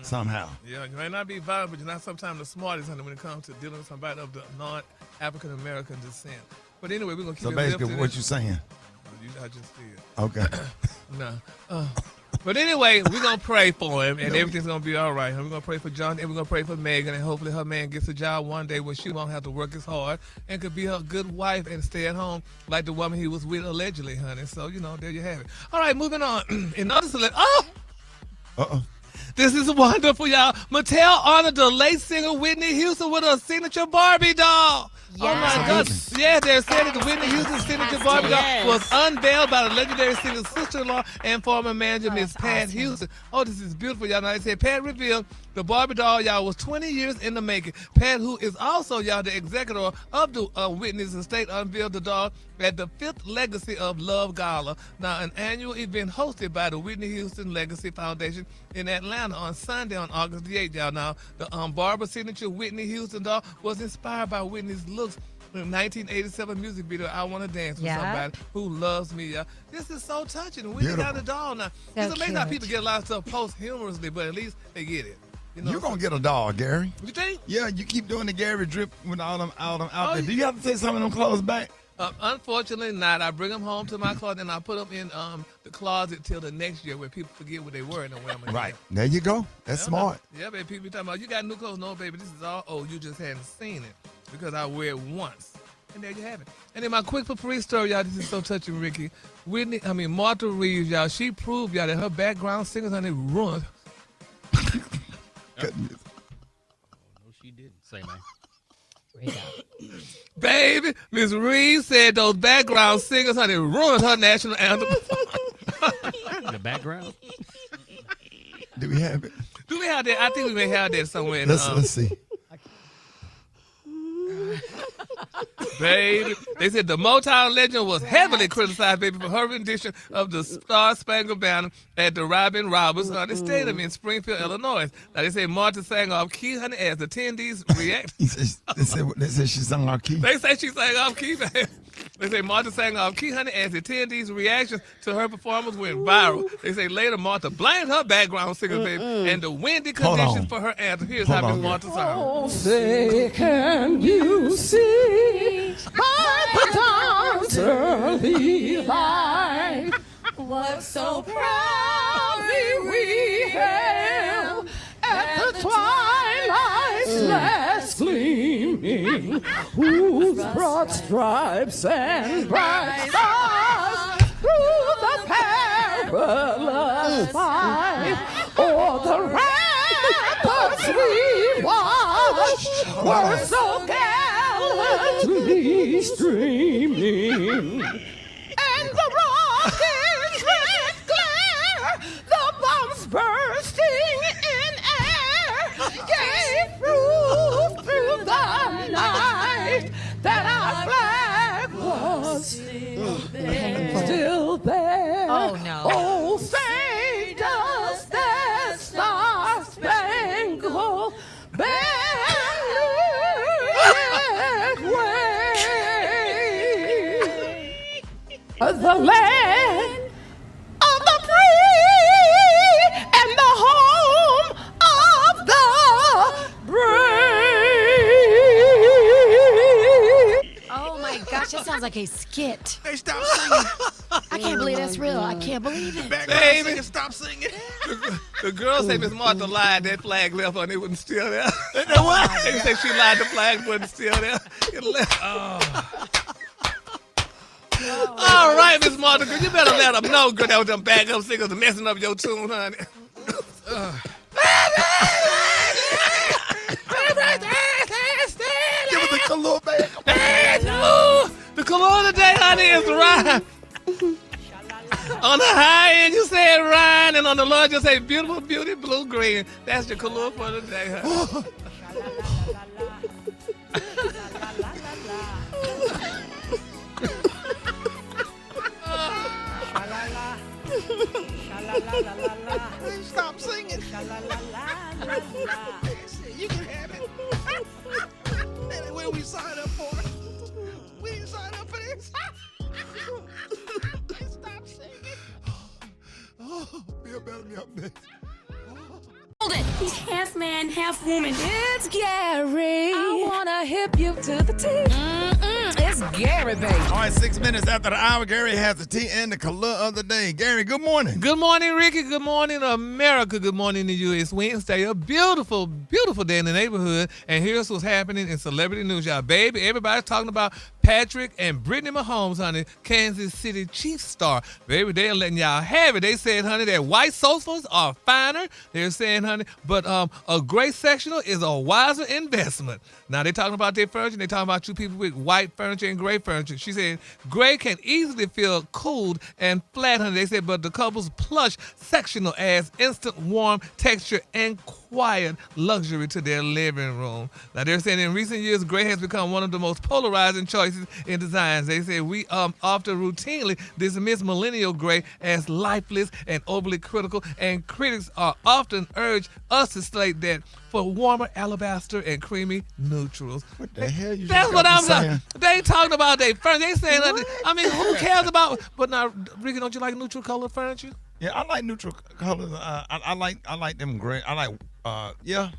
somehow. Yeah, you may not be violent, but you're not sometimes the smartest, honey, when it comes to dealing with somebody of the non-African American descent. But anyway, we're gonna keep So it basically, lifted. what you saying? I just did. Okay. No. But anyway, we're going to pray for him, and everything's going to be all right. We're going to pray for John, and we're going to pray for Megan, and hopefully her man gets a job one day where she won't have to work as hard and could be a good wife and stay at home like the woman he was with allegedly, honey. So, there you have it. All right, moving on. In other Uh-oh. This is wonderful, y'all. Mattel honored the late singer Whitney Houston with a signature Barbie doll. Yes. Oh, my goodness. Yeah, they're saying that the Whitney Houston signature Barbie doll was unveiled by the legendary singer's sister-in-law and former manager, Miss Pat Houston. Oh, this is beautiful, y'all. Now, they said Pat revealed the Barbie doll, y'all, was 20 years in the making. Pat, who is also, y'all, the executor of the Whitney's estate, unveiled the doll at the 5th Legacy of Love Gala. Now, an annual event hosted by the Whitney Houston Legacy Foundation in Atlanta on Sunday on August the 8th, y'all. Now, the Barbara signature Whitney Houston doll was inspired by Whitney's looks in the 1987 music video, I Want to Dance with Somebody Who Loves Me, y'all. This is so touching. Whitney got a doll now. It's amazing how people get a lot of stuff post-humorously, but at least they get it. You're going to get a doll, Gary. You think? Yeah, you keep doing the Gary drip with all them out there. Do you have to take some of them clothes back? Unfortunately not. I bring them home to my closet and I put them in the closet till the next year where people forget what they were and don't wear them again. Right. There you go. That's smart. Yeah, baby. People be talking about, you got new clothes. No, baby, this is all old. You just hadn't seen it because I wear it once. And there you have it. And then my quick for free story, y'all, this is so touching, Ricky. Martha Reeves, y'all, she proved, y'all, that her background singers, honey, ruined. Goodness. No, she didn't. Say, man. Baby, Miss Reeves said those background singers, honey, ruined her national anthem. The background? Do we have it? Do we have that? I think we may have that somewhere. Let's see. Baby, they said the Motown legend was heavily criticized, baby, for her rendition of the Star Spangled Banner at the Robin Roberts Stadium in Springfield, Illinois. Now, they say Martha sang off key, honey, as attendees react. They said she sang off key. They say she sang off key, baby. They say Martha sang off key, honey, as attendees' reactions to her performance went viral. They say later Martha blamed her background singers, baby, and the windy conditions for her anthem. Here's how Miss Martha sang. Oh, say, can you see by the dawn's early light what so proudly we hailed at the twilight's last gleaming, whose broad stripes and bright stars through the perilous fight o'er the ramparts we watched were so gallantly streaming, and the rockets' red glare, the bombs bursting in air, gave proof through the night that our flag was still there. Oh, no. Oh, say does that star-spangled banner yet wave? The land of the free and the home of the brave. Oh my gosh, that sounds like a skit. Hey, stop singing. I can't believe that's real. I can't believe it. Baby, stop singing. The girls say Miss Martha lied, that flag left her and it wasn't still there. What? They say she lied, the flag wasn't still there. It left. All right, Miss Martha, girl, you better let them know, girl, that was them backup singers messing up your tune, honey. The color of the day, honey, is Ryan. On the high end, you say Ryan, and on the low, you say beautiful, beauty, blue, green. That's your color for the day, honey. Stop singing. You can have it. What did we sign up for? We didn't sign up for this. Stop singing. Oh, feel better me up there. Hold it. He's half man, half woman. It's Gary. I wanna hip you to the teeth. It's Gary, baby. All right, 6 minutes after the hour, Gary has the tea and the color of the day. Gary, good morning. Good morning, Ricky. Good morning, America. Good morning to you. It's Wednesday, a beautiful, beautiful day in the neighborhood. And here's what's happening in celebrity news, y'all. Baby, everybody's talking about Patrick and Brittany Mahomes, honey, Kansas City Chiefs star. Baby, they're letting y'all have it. They said, honey, that white sofas are finer. They're saying, honey, but a gray sectional is a wiser investment. Now, they're talking about their furniture. They're talking about two people with white furniture and gray furniture. She said, gray can easily feel cooled and flat, honey. They said, but the couple's plush sectional adds instant warm texture and quiet luxury to their living room. Now, they're saying in recent years, gray has become one of the most polarizing choices in designs. They say we often routinely dismiss millennial gray as lifeless and overly critical, and critics are often urge us to slate that for warmer alabaster and creamy neutrals. What the hell you That's just what got I'm to saying. saying? They talking about their furniture. They saying, I mean, who cares about? But now, Ricky, don't you like neutral color furniture? Yeah, I like neutral colors. I like them gray. I like yeah.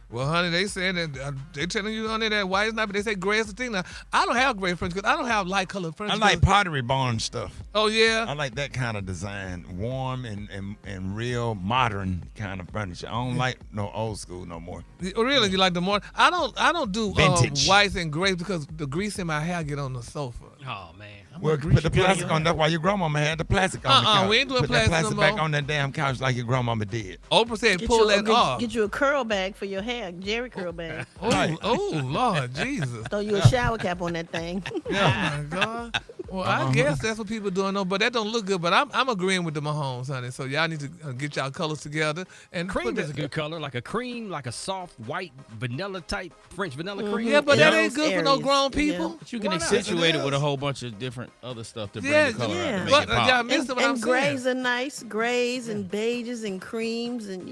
Well, honey, they saying that they telling you, honey, that white is not, but they say gray is the thing. Now, I don't have gray furniture because I don't have light colored furniture. I like Pottery Barn stuff. Oh yeah, I like that kind of design, warm and real modern kind of furniture. I don't like no old school no more. Really, you like the more? I don't do Vintage. whites and grays because the grease in my hair get on the sofa. Oh man. Well, put the plastic on. That's why your grandmama had the plastic on the couch. We ain't doing put plastic that no plastic more. back on that damn couch like your grandmama did. Oprah said, Get pull you, that off. get you a curl bag for your hair, Jerry curl bag. Oh, Lord Jesus. Throw you a shower cap on that thing. Oh my God. Well, I guess that's what people doing, though, but that don't look good. But I'm agreeing with the Mahomes, honey. So y'all need to get y'all colors together. And cream is a good color, like a cream, like a soft white vanilla type French vanilla cream. Yeah, but that ain't good for no grown people. Yeah. But you can accentuate it with a whole bunch of different other stuff to bring the color out. To make But it pop. y'all missed what I'm saying. Grays are nice, grays and beiges and creams and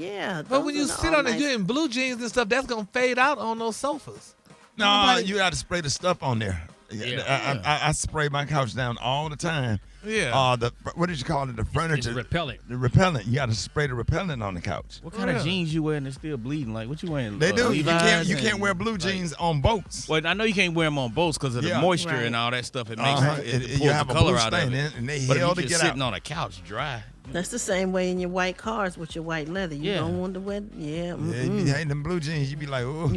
But when you sit on it, you're in blue jeans and stuff, that's gonna fade out on those sofas. No, you got to spray the stuff on there. I spray my couch down all the time. Yeah. What did you call it? The furniture. It's repellent. The repellent. You got to spray the repellent on the couch. What kind of jeans you wearing that's still bleeding? Like what you wearing? They do. You Levi's can't wear blue jeans on boats. Well, I know you can't wear them on boats because of the moisture and all that stuff. It makes it pulls you have the a color blue out of stain it. and they But hell if to you get just sitting out. on a couch dry. That's the same way in your white cars with your white leather. You don't want to wear, Yeah, you ain't them blue jeans. You be like, oh.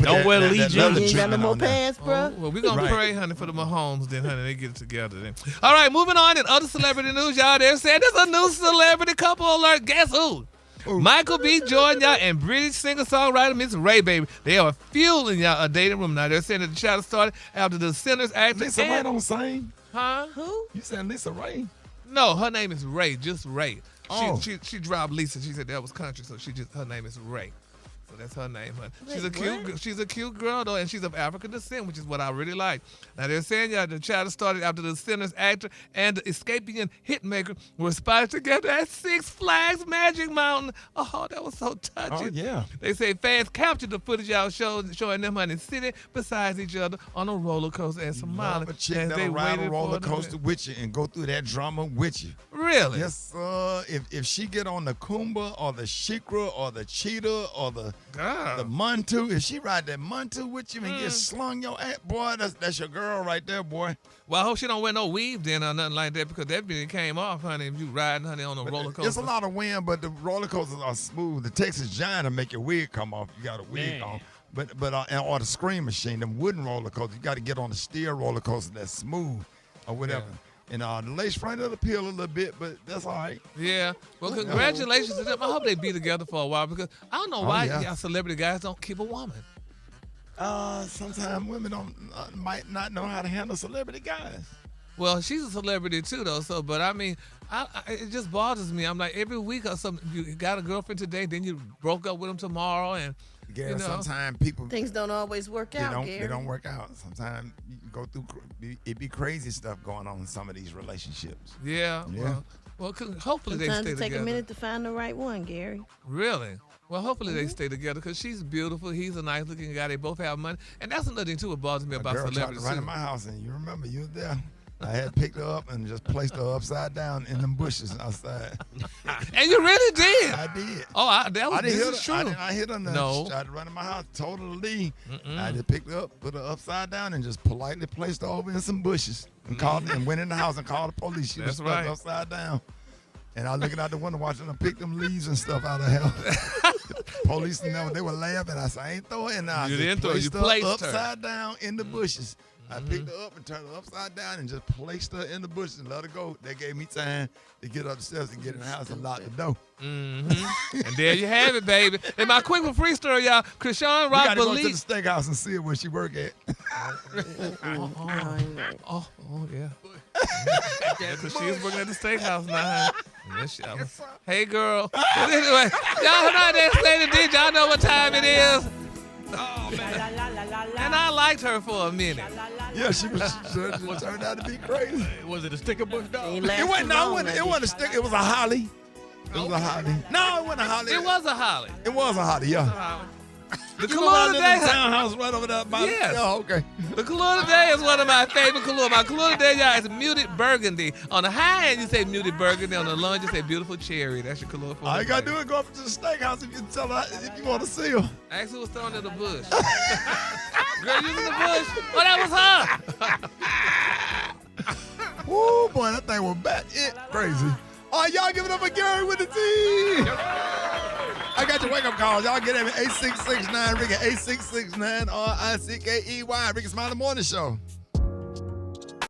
Don't wear Lee jeans. You ain't got no more pants, bro. Well, we're going to pray, honey, for the Mahomes then, honey. They get it together then. All right, moving on in other celebrity news, y'all. They're saying there's a new celebrity couple alert. Guess who? Michael B. Jordan, y'all, and British singer-songwriter Miss Ray, baby. They are fueling y'all a dating room now. They're saying that the child started after the Sinners actor. Lisa Ray don't sing. Huh? Who? You said Lisa Ray? No, her name is Ray, just Ray. Oh. She dropped Lisa. She said that was country, so her name is Ray. So that's her name. She's a cute girl though, and she's of African descent, which is what I really like. Now they're saying the child started after the Sinners actor and the escaping hitmaker were spotted together at Six Flags Magic Mountain. Oh, that was so touching. Oh yeah. They say fans captured the footage y'all showing them honey sitting beside each other on a roller coaster and smiling. A chick as that'll they ride a waited roller for coaster with you and go through that drama with you. Really? Yes, if she get on the Kumba or the Shikra or the Cheetah or the Muntu, if she ride that Muntu with you and get slung your ass, boy, that's your girl right there, boy. Well, I hope she don't wear no weave then or nothing like that because that really came off, honey, if you riding, honey, on a roller coaster. It's a lot of wind, but the roller coasters are smooth. The Texas Giant will make your wig come off. You got a wig on. But or the Scream Machine, them wooden roller coasters, you got to get on the steel roller coaster that's smooth or whatever. Yeah. And the lace front of the peel a little bit, but that's all right. Yeah. Well, congratulations to them. I hope they be together for a while because I don't know why y'all celebrity guys don't keep a woman. Sometimes women might not know how to handle celebrity guys. Well, she's a celebrity too, though. So, but I mean, it just bothers me. I'm like, every week or something, you got a girlfriend today, then you broke up with him tomorrow, and Gary, sometimes people things don't always work out. They don't work out. Sometimes you go through it be crazy stuff going on in some of these relationships. Yeah. Well, hopefully they stay Sometimes it take together. a minute to find the right one, Gary. Really? Well, hopefully they stay together because she's beautiful. He's a nice-looking guy. They both have money, and that's another thing too. What bothers me about girl celebrities. tried to run in my house, and you remember you were there. I had picked her up and just placed her upside down in them bushes outside. And you really did? I did. Oh, this is true. I hit her. No. She tried to run in my house, totally. I just picked her up, put her upside down, and just politely placed her over in some bushes and called and went in the house and called the police. She was stuck upside down. And I was looking out the window watching them pick them leaves and stuff out of hell. Police and them, they were laughing. I said, I ain't throwing it now. You didn't throw it. You placed her upside down in the bushes. I picked her up and turned her upside down and just placed her in the bushes and let her go. They gave me time to get upstairs and get in the house and lock the door. And there you have it, baby. And my quick and free story, y'all. Krishan Rock We gotta go to the believes. steakhouse and see her where she work at. Yeah. Because she's working at the steakhouse now. Yes, hey, girl. But anyway, y'all not that explaining, did y'all know what time it is? Oh, man. And I liked her for a minute. Yeah, she turned out to be crazy. Was it a sticker bush dog? It wasn't a sticker. It was a holly. It was a holly. No, it wasn't a holly. It was a holly. It was a holly, yeah. The color today. Townhouse right over there. Yes. Oh, okay. The color today is one of my favorite colors. My color today, y'all, is muted burgundy. On the high end, you say muted burgundy. On the low end, you say beautiful cherry. That's your color for All you gotta do is go up to the steakhouse if you tell her if you want to see her. Actually, was thrown in the bush. Girl, you in the bush? Oh, that was her. Woo, boy, that thing was crazy. All right, y'all give it up for Gary with the T. I got your wake-up calls. Y'all get at me, 8669 Rickey, 8669 RICKEY. Rickey Smiley Morning Show.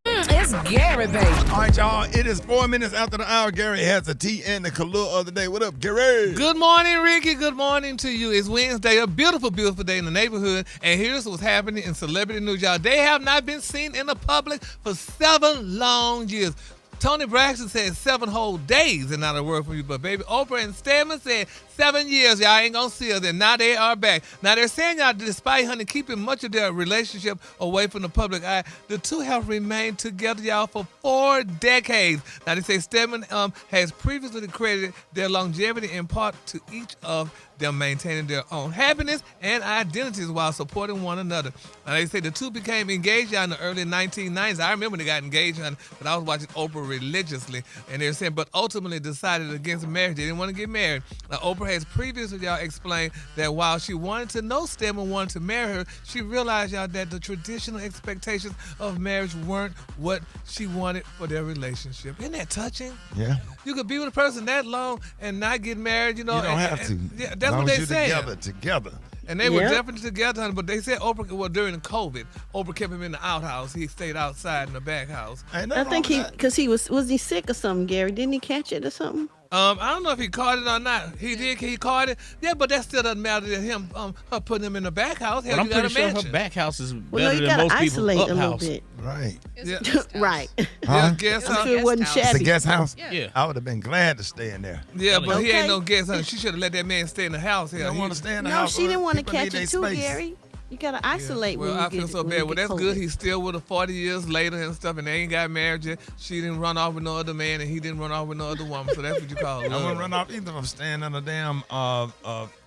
It's Gary, baby. All right, y'all. It is 4 minutes after the hour. Gary has the tea and the color of the day. What up, Gary? Good morning, Ricky. Good morning to you. It's Wednesday, a beautiful, beautiful day in the neighborhood. And here's what's happening in celebrity news, y'all. They have not been seen in the public for 7 long years. Tony Braxton said 7 whole days and not a word from you. But baby, Oprah and Stedman said 7 years. Y'all ain't gonna see us. And now they are back. Now they're saying, y'all, despite honey keeping much of their relationship away from the public eye, the two have remained together, y'all, for 4 decades. Now they say Stedman has previously credited their longevity in part to each of them maintaining their own happiness and identities while supporting one another. Now they say the two became engaged in the early 1990s. I remember they got engaged, but I was watching Oprah religiously, and they're saying, but ultimately decided against marriage. They didn't want to get married. Now Oprah has previously, y'all, explained that while she wanted to know Stedman wanted to marry her, she realized, y'all, that the traditional expectations of marriage weren't what she wanted for their relationship. Isn't that touching? Yeah. You could be with a person that long and not get married, you know. You don't have to. Yeah, that's what they say. Together. And they were definitely together, honey, but they said Oprah, well, during COVID, Oprah kept him in the outhouse. He stayed outside in the back house. I think because he was he sick or something, Gary? Didn't he catch it or something? I don't know if he caught it or not. He did. He caught it. Yeah, but that still doesn't matter to him. Her putting him in the back house. But I'm pretty sure her back house is better you than most people's isolate up a little house. bit. Right. Yeah. Right. Huh? Guest I'm house. sure it wasn't It's shabby. a guest house? Yeah. I would have been glad to stay in there. Yeah, but he Okay. ain't no guest, honey. She should have let that man stay in the house. You don't want to stay in the No, house. she didn't want to People need catch their it too, space. Gary. You gotta isolate when Well, you I feel get so when bad. you Well, get that's good. COVID. He's still with her 40 years later and stuff, and they ain't got married yet. She didn't run off with no other man, and he didn't run off with no other woman. So that's what you call I love. wouldn't run off either. I'm staying in a damn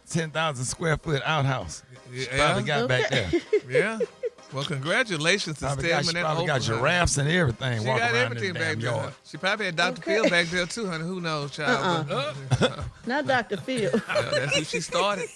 10,000 square foot outhouse. She probably got back there. Yeah. Well, congratulations to Probably got, Stedman she and probably got Oprah. giraffes and everything She walking got around everything in the back damn there. yard. She probably had Dr. Phil back there too, honey. Who knows, child? But, Not Dr. Phil. that's who she started.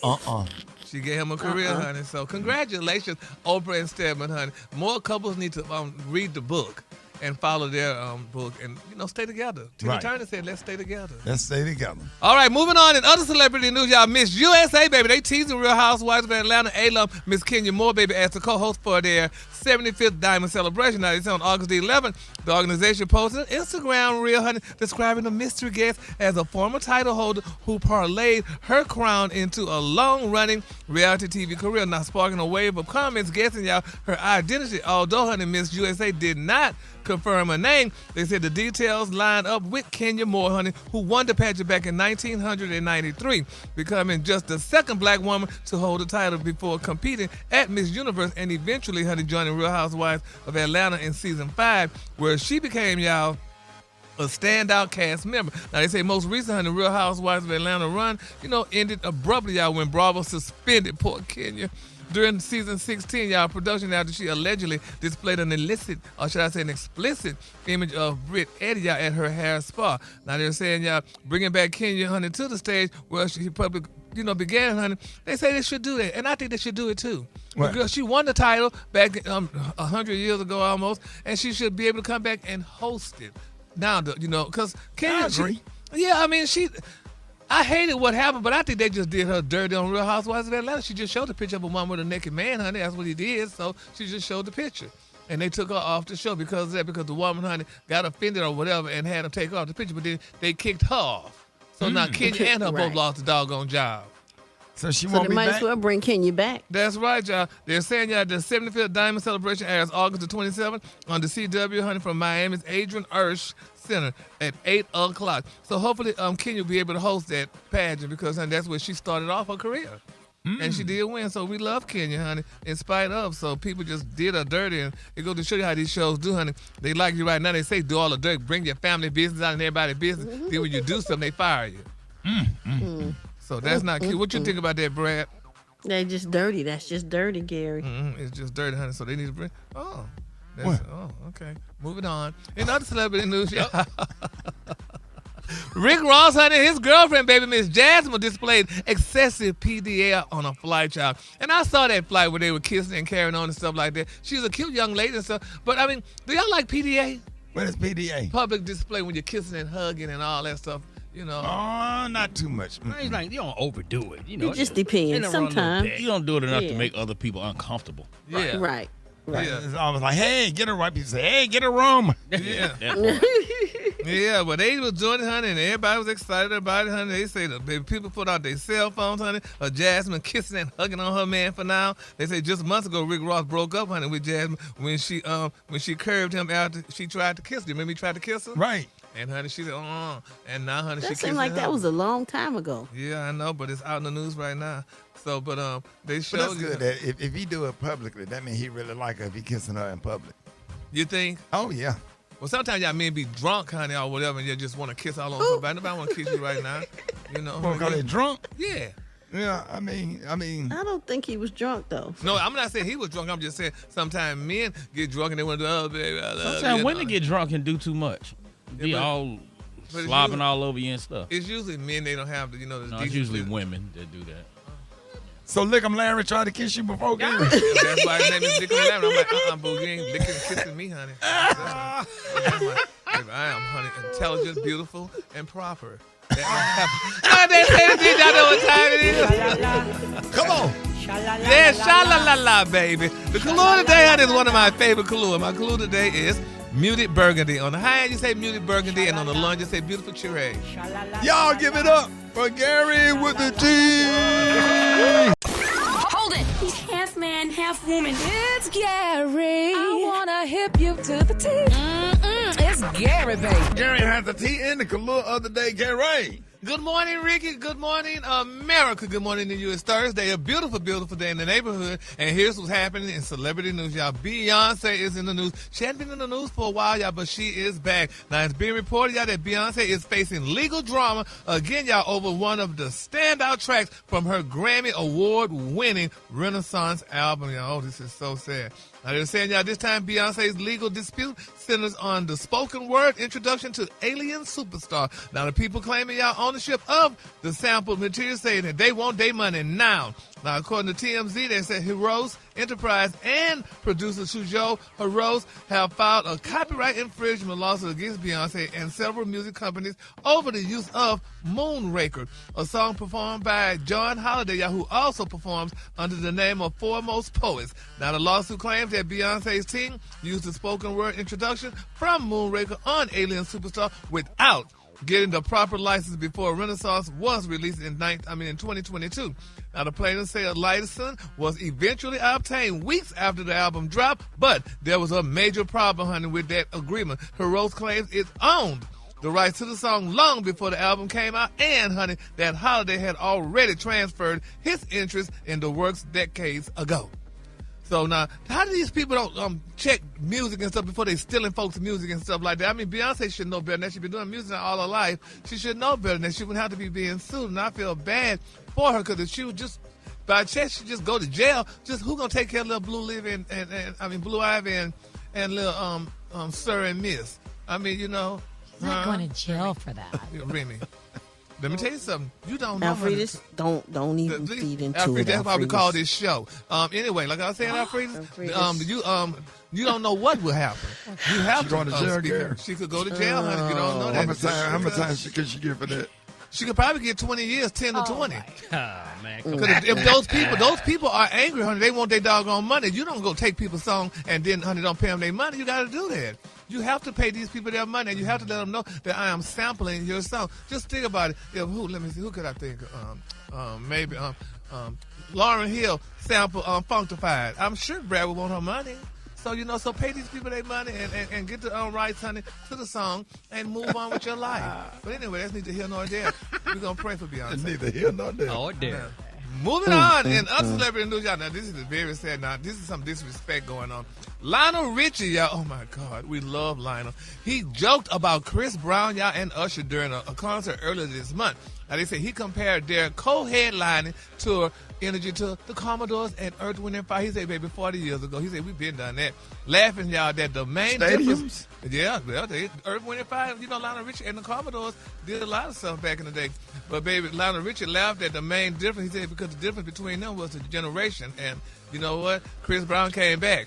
She gave him a career, honey. So congratulations, Oprah and Stedman, honey. More couples need to read the book and follow their book and, stay together. Tina Turner said, let's stay together. Let's stay together. All right, moving on. In other celebrity news, y'all, Miss USA, baby. They teasing Real Housewives of Atlanta alum Miss Kenya Moore, baby, as the co-host for their 75th Diamond Celebration. Now, it's on August the 11th. The organization posted an Instagram reel, honey, describing the mystery guest as a former title holder who parlayed her crown into a long-running reality TV career. Now, sparking a wave of comments guessing, y'all, her identity. Although, honey, Miss USA did not confirm her name, they said the details line up with Kenya Moore, honey, who won the pageant back in 1993, becoming just the second black woman to hold the title before competing at Miss Universe and eventually, honey, joining Real Housewives of Atlanta in season 5, where she became, y'all, a standout cast member. Now, they say most recently, the Real Housewives of Atlanta run, ended abruptly, y'all, when Bravo suspended poor Kenya. During season 16, y'all, production after she allegedly displayed an illicit, or should I say an explicit, image of Britt Eddie, y'all, at her hair spa. Now, they're saying, y'all, bringing back Kenya, honey, to the stage where she public, began, honey. They say they should do that, and I think they should do it too. Right. Because she won the title back 100 years ago almost, and she should be able to come back and host it. Now, because Kenya, I agree. I hated what happened, but I think they just did her dirty on Real Housewives of Atlanta. She just showed the picture of a woman with a naked man, honey. That's what he did. So she just showed the picture. And they took her off the show because of that, because the woman, honey, got offended or whatever and had them take her off the picture, but then they kicked her off. So now Kenya and her both lost the doggone job. So she won't be back? So they might back? as well bring Kenya back. That's right, y'all. They're saying, y'all, the 75th Diamond Celebration airs August the 27th on the CW, honey, from Miami's Adrian Ursch Center at 8 o'clock. So hopefully Kenya will be able to host that pageant because, honey, that's where she started off her career. And she did win, so we love Kenya, honey, in spite of. So people just did her dirty, and it goes to show you how these shows do, honey. They like you right now. They say do all the dirt, bring your family business out and everybody's business. Then when you do something, they fire you. So that's not cute. What you think about that, Brad? They're just dirty. That's just dirty, Gary. It's just dirty, honey. So they need to bring. Okay. Moving on. In other celebrity news, y'all. Rick Ross, honey, his girlfriend, baby Miss Jasmine, displayed excessive PDA on a flight, y'all. And I saw that flight where they were kissing and carrying on and stuff like that. She's a cute young lady and stuff. But, I mean, do y'all like PDA? What is PDA? Public display when you're kissing and hugging and all that stuff. Oh, not too much. It's like you don't overdo it. It just depends. Sometimes you don't do it enough to make other people uncomfortable. Yeah. Right. Yeah. It's almost like, hey, get a right. People say, hey, get a room. Yeah. Yeah, but they was doing it, honey, and everybody was excited about it, honey. They say that people put out their cell phones, honey, of Jasmine kissing and hugging on her man for now. They say just months ago, Rick Ross broke up, honey, with Jasmine when she curved him out. She tried to kiss him. Remember he tried to kiss her? Right. And, honey, she said, and now, honey, she kissed him. That seemed like that was a long time ago. Yeah, I know, but it's out in the news right now. So, but they showed. But that's good. That if he do it publicly, that means he really like her if he kissing her in public. You think? Oh, yeah. Well, sometimes y'all men be drunk, honey, or whatever, and you just want to kiss all on somebody. Nobody want to kiss you right now. Because they drunk? Yeah. Yeah, I mean. I don't think he was drunk, though. No, I'm not saying he was drunk. I'm just saying sometimes men get drunk and they want to do, oh, baby, I love you. Sometimes women get drunk and do too much. Be all slobbing all over you and stuff. It's usually men, they don't have the, No, it's usually women that do that. So Lick'em Larry tried to kiss you before, Gary? That's why his name is Lick'em Larry. I'm like, boo, you ain't licking, kissing me, honey. I am, honey, intelligent, beautiful, and proper. They say this, y'all know what time it is. Come on. Yeah, sha-la-la-la, baby. The Kahlua today, honey, is one of my favorite Kahlua. My Kahlua today is muted burgundy. On the high end, you say muted burgundy, and on the low end, you say beautiful cherry. Y'all give it up for Gary with the T. Hold it. He's half man, half woman. It's Gary. I wanna hip you to the T. It's Gary, baby. Gary has the T in the Kahlua of the day. Gary. Good morning, Ricky. Good morning, America. Good morning to you. It's Thursday, a beautiful, beautiful day in the neighborhood. And here's what's happening in celebrity news, y'all. Beyonce is in the news. She hadn't been in the news for a while, y'all, but she is back. Now, it's being reported, y'all, that Beyonce is facing legal drama again, y'all, over one of the standout tracks from her Grammy Award-winning Renaissance album, y'all. Oh, this is so sad. Now, they're saying, y'all, this time Beyonce's legal dispute centers on the spoken word introduction to Alien Superstar. Now, the people claiming, y'all, ownership of the sampled material saying that they want their money now. Now, according to TMZ, they said Heroes Enterprise and producer Shujo Heroes have filed a copyright infringement lawsuit against Beyonce and several music companies over the use of Moonraker, a song performed by John Holiday, who also performs under the name of Foremost Poets. Now, the lawsuit claims that Beyonce's team used the spoken word introduction from Moonraker on Alien Superstar without getting the proper license before Renaissance was released in 2022. Now, the plaintiff said a license was eventually obtained weeks after the album dropped, but there was a major problem, honey, with that agreement. Heroes claims it owned the rights to the song long before the album came out, and, honey, that Holiday had already transferred his interest in the works decades ago. So now, how do these people don't check music and stuff before they stealing folks' music and stuff like that? I mean, Beyonce should know better than that. She's been doing music all her life. She should know better than that. She wouldn't have to be being sued. And I feel bad for her because if she would just, by chance, she just go to jail. Just who gonna take care of little Blue Ivy Blue Ivy and little Sir and Miss? I mean, you know, she's not going to jail for that. Remy. Let me tell you something. You don't know. Alfredus, don't even feed into Alfredus, it. that's why we call this show. Anyway, like I was saying, Alfredus, you don't know what will happen. You have to go to jail, girl. She could go to jail, honey. You don't know that. How much time could she get for that? She could probably get 20 years, 10 to 20. Man, because if those people are angry, honey, they want their doggone money. You don't go take people's song and then, honey, don't pay them their money. You got to do that. You have to pay these people their money, and you have to let them know that I am sampling your song. Just think about it. Let me see. Who could I think? Maybe Lauryn Hill sample Funkified. I'm sure Brad would want her money. So, so pay these people their money and get the rights, honey, to the song and move on with your life. But anyway, that's neither here nor there. We're going to pray for Beyonce. Neither here nor there. Oh, there. Now, moving on, in other celebrity news, y'all, now this is very sad. Now, this is some disrespect going on. Lionel Richie, y'all, oh my God, we love Lionel. He joked about Chris Brown, y'all, and Usher during a concert earlier this month. Now, they say he compared their co-headlining tour energy to the Commodores and Earth, Wind & Fire. He said, baby, 40 years ago. He said, we've been done that. Laughing, y'all, that the main difference. Yeah, well, Earth, Wind & Fire, Lionel Richie and the Commodores did a lot of stuff back in the day. But, baby, Lionel Richie laughed at the main difference. He said, because the difference between them was the generation. And you know what? Chris Brown came back.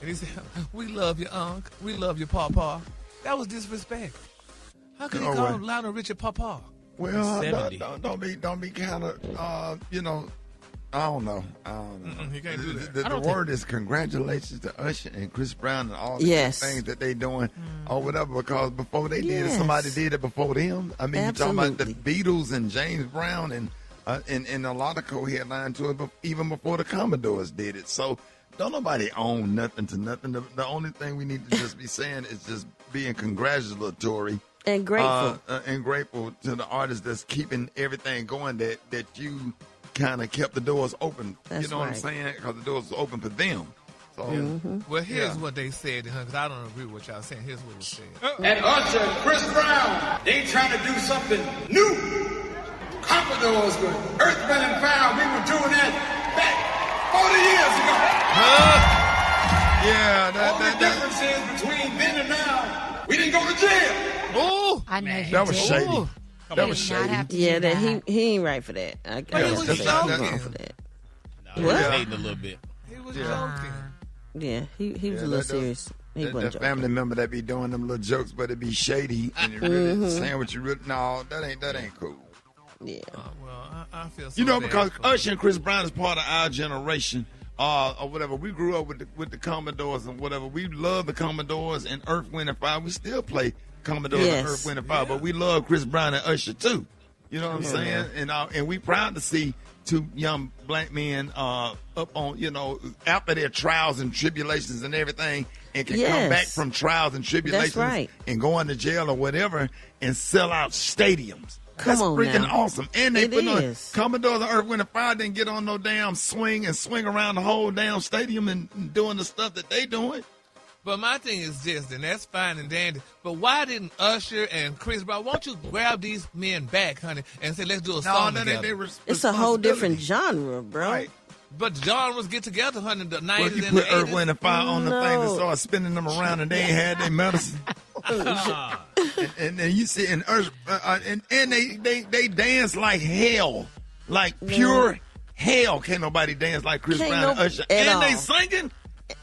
And he said, we love you, Unc. We love you, Pawpaw. That was disrespect. How could he call Lionel Richie Pawpaw? Well, don't be kind of, I don't know. You can't do that. The word is congratulations to Usher and Chris Brown and all the things that they doing or whatever, because before they did it, somebody did it before them. I mean, you're talking about the Beatles and James Brown and a lot of co-headline to it, even before the Commodores did it. So don't nobody own nothing to nothing. The only thing we need to just be saying is just being congratulatory. And grateful. And grateful to the artists that's keeping everything going, that you kind of kept the doors open. That's you know what I'm saying? Because the doors were open for them. So, well, here's what they said, because I don't agree with what y'all saying. Here's what was said. And Usher and Chris Brown, they trying to do something new. Commodores with Earth, Wind & Fire, we were doing that back 40 years ago. Yeah. The difference is between then and now, we didn't go to jail. Oh, I know that was shady. That was shady. Yeah, that he ain't right for that. I guess he was joking for that. No, he was hating a little bit. He was joking. Yeah, he was a little serious. He wasn't that joking. family member that be doing them little jokes, but it be shady and it really saying what you really. No, that ain't cool. Yeah. Well, I feel so bad because for Usher and Chris Brown is part of our generation. Or whatever. We grew up with the Commodores and whatever. We love the Commodores and Earth, Wind & Fire. We still play Commodores and Earth, Wind & Fire, but we love Chris Brown and Usher too. You know what I'm saying? And we proud to see two young black men up on, after their trials and tribulations and everything, and can come back from trials and tribulations and go into jail or whatever and sell out stadiums. That's freaking awesome. And they put on Commodores and Earth, Wind & Fire didn't get on no damn swing around the whole damn stadium and doing the stuff that they doing. But my thing is this, and that's fine and dandy, but why didn't Usher and Chris Brown, won't you grab these men back, honey, and say, let's do a song together? It's a whole different genre, bro. Right. But genres get together, honey, the 90s Well, you and the put 80s. Earth, Wind & Fire on the thing and start spinning them around, and they ain't had their medicine. and you see, and Earth, and they dance like hell, like pure Hell, can't nobody dance like Chris Brown and Usher. At And all. they singing?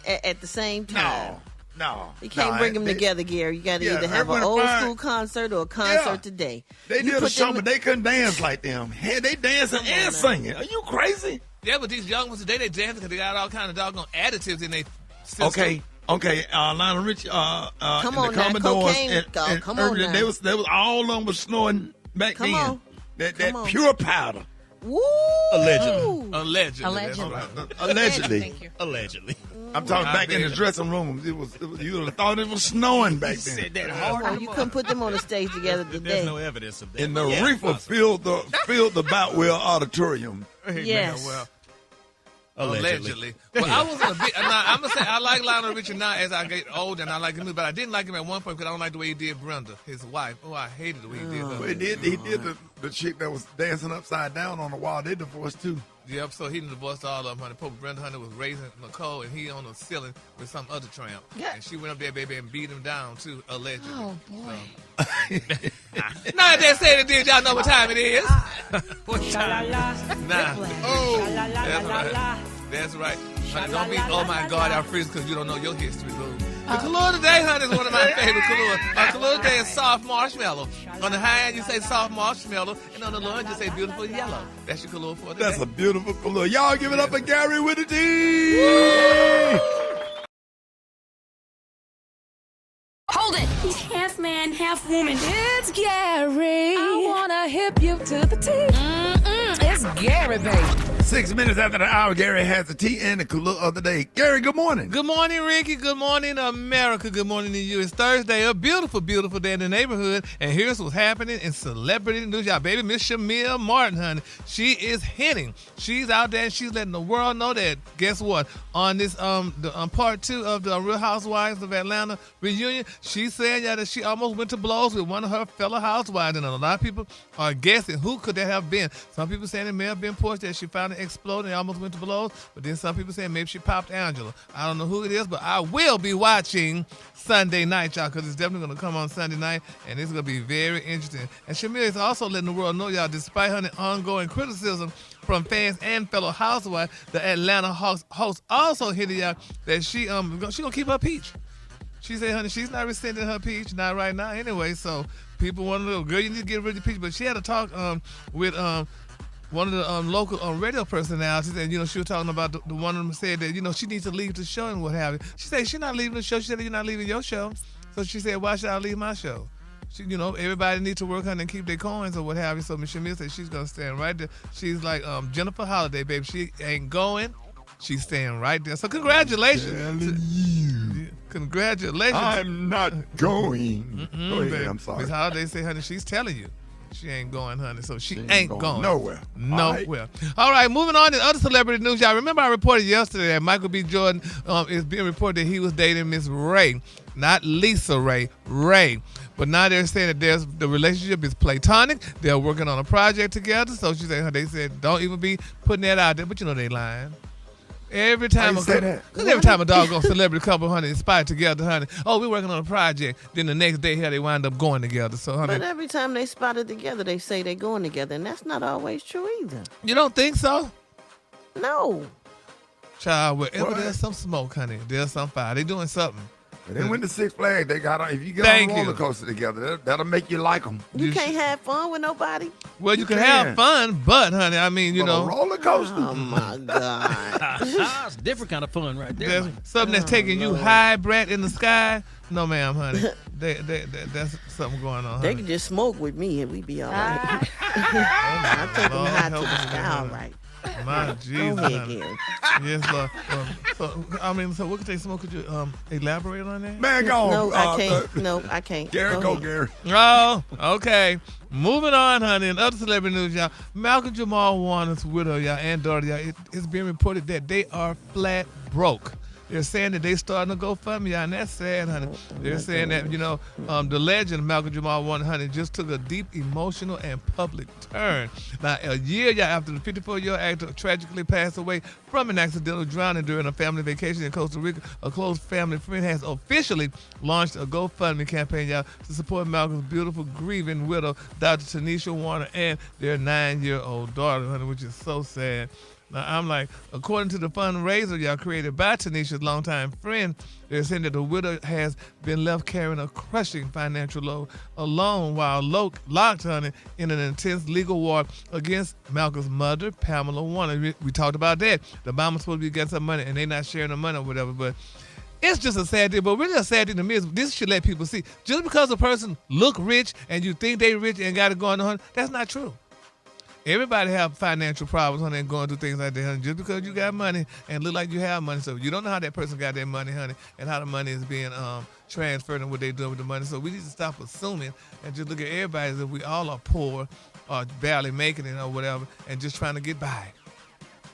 At the same time. No. You can't bring them together, Gary. You got to either have an old school concert or a concert today. They did a show, but they couldn't dance like them. Hey, they dancing and singing. Are you crazy? Yeah, but these young ones today, they dancing because they got all kind of doggone additives in their system. Okay. Lionel Richie, come and on the now, Commodores, cocaine. Come on now. They was all of them was snorting back Come then. on. That pure powder. Woo! Allegedly. That's right. Allegedly. Thank you. Allegedly. I'm talking back in the dressing room. It was you would have thought it was snowing back then. Said that hard. Oh, you couldn't put them on the stage together There's today. no evidence of that. And the reefer filled the Boutwell Auditorium. Yes. Well, Allegedly. Well, I wasn't a big. Now, I'm gonna say I like Lionel Richie now as I get older, and I like him, but I didn't like him at one point because I don't like the way he did Brenda, his wife. Oh, I hated the way he did her. But he did the chick that was dancing upside down on the wall. They divorced too. Yep. So he divorced all of them. Honey, poor Brenda Hunter was raising Nicole, and he on the ceiling with some other tramp. Yeah. And she went up there, baby, and beat him down too, allegedly. Oh boy. Now that said it did, y'all know what time it is. What time? Nah. Oh. That's right. Honey, don't be, oh my God, our friends, because you don't know your history, boo. The color today, honey, is one of my favorite colors. Our color today is soft marshmallow. On the high end, you say soft marshmallow, and on the low end, you say beautiful yellow. That's your color for today. That's a beautiful color. Y'all give it up for Gary with a D. Hold it! He's half man, half woman. It's Gary. I wanna hip you to the teeth. It's Gary, baby. 6 minutes after the hour, Gary has the tea and the color of the day. Gary, good morning. Good morning, Ricky. Good morning, America. Good morning to you. It's Thursday, a beautiful, beautiful day in the neighborhood. And here's what's happening in celebrity news. Y'all, baby, Miss Shamil Martin, honey. She is hinting. She's out there and she's letting the world know that, guess what? On this part 2 of the Real Housewives of Atlanta reunion, she said that she almost went to blows with one of her fellow housewives. And a lot of people are guessing who could that have been. Some people saying it may have been Portia that she found it exploded and almost went to blows. But then some people saying maybe she popped Angela. I don't know who it is, but I will be watching Sunday night, y'all, because it's definitely going to come on Sunday night, and it's going to be very interesting. And Shamil is also letting the world know, y'all, despite her ongoing criticism from fans and fellow housewives, the Atlanta host also hinted out that she gonna keep her peach. She said, honey, she's not rescinding her peach, not right now anyway. So people want to know, girl, you need to get rid of the peach. But she had a talk with one of the local radio personalities, and she was talking about the one of them said that she needs to leave the show and what have you. She said she's not leaving the show. She said you're not leaving your show. So she said, why should I leave my show? She, everybody needs to work on and keep their coins or what have you. So Miss Shamil said she's gonna stand right there. She's like Jennifer Holiday, baby. She ain't going. She's staying right there. So congratulations. Congratulations. I'm not going. Go ahead, baby. I'm sorry. Miss Holiday said, honey, she's telling you. She ain't going, honey. So she ain't going. Nowhere. Nowhere. All right, moving on to other celebrity news. Y'all remember I reported yesterday that Michael B. Jordan is being reported that he was dating Miss Ray. Not Lisa Ray, Ray. But now they're saying that the relationship is platonic. They're working on a project together. So they said, don't even be putting that out there. But they lying. Every time every time a doggone celebrity couple, honey, is spotted together, honey. Oh, we're working on a project. Then the next day, here they wind up going together. So, honey. But every time they spotted together, they say they're going together, and that's not always true either. You don't think so? No. Child, wherever there's some smoke, honey, there's some fire. They doing something. They went to Six Flags. They got if you get on a roller coaster together, that'll make you like them. You can't have fun with nobody. Well, you can have fun, but honey, I mean, a roller coaster. Oh my God, it's a different kind of fun right there. There's something that's taking you high, Brett, in the sky. No, ma'am, honey. That's something going on. They Honey. can just smoke with me and we be all right. I take them high to the sky, all right. My Jesus, Go ahead, honey. Gary. Yes, Lord. So what could they smoke? Could you elaborate on that? Man, go on. No, I can't. No, I can't. Gary, go Gary. Oh, okay. Moving on, honey. In other celebrity news, y'all, Malcolm Jamal Warner's widow, y'all, and daughter, y'all, it's being reported that they are flat broke. They're saying that they starting to GoFundMe, y'all, and that's sad, honey. They're saying that, the legend Malcolm Jamal Warner, honey, just took a deep emotional and public turn. Now, a year after the 54-year-old actor tragically passed away from an accidental drowning during a family vacation in Costa Rica, a close family friend has officially launched a GoFundMe campaign, y'all, to support Malcolm's beautiful, grieving widow, Dr. Tanisha Warner, and their 9-year-old daughter, honey, which is so sad. Now, I'm like, according to the fundraiser y'all created by Tanisha's longtime friend, they're saying that the widow has been left carrying a crushing financial load alone while locked, honey, in an intense legal war against Malcolm's mother, Pamela Warner. We talked about that. The mama's supposed to be getting some money, and they not sharing the money or whatever, but it's just a sad thing. But really a sad thing to me is this should let people see. Just because a person look rich and you think they rich and got it going on, that's not true. Everybody have financial problems, honey, and going through things like that, honey. Just because you got money and look like you have money, so you don't know how that person got their money, honey, and how the money is being transferred and what they doing with the money. So we need to stop assuming and just look at everybody as if we all are poor or barely making it or whatever and just trying to get by.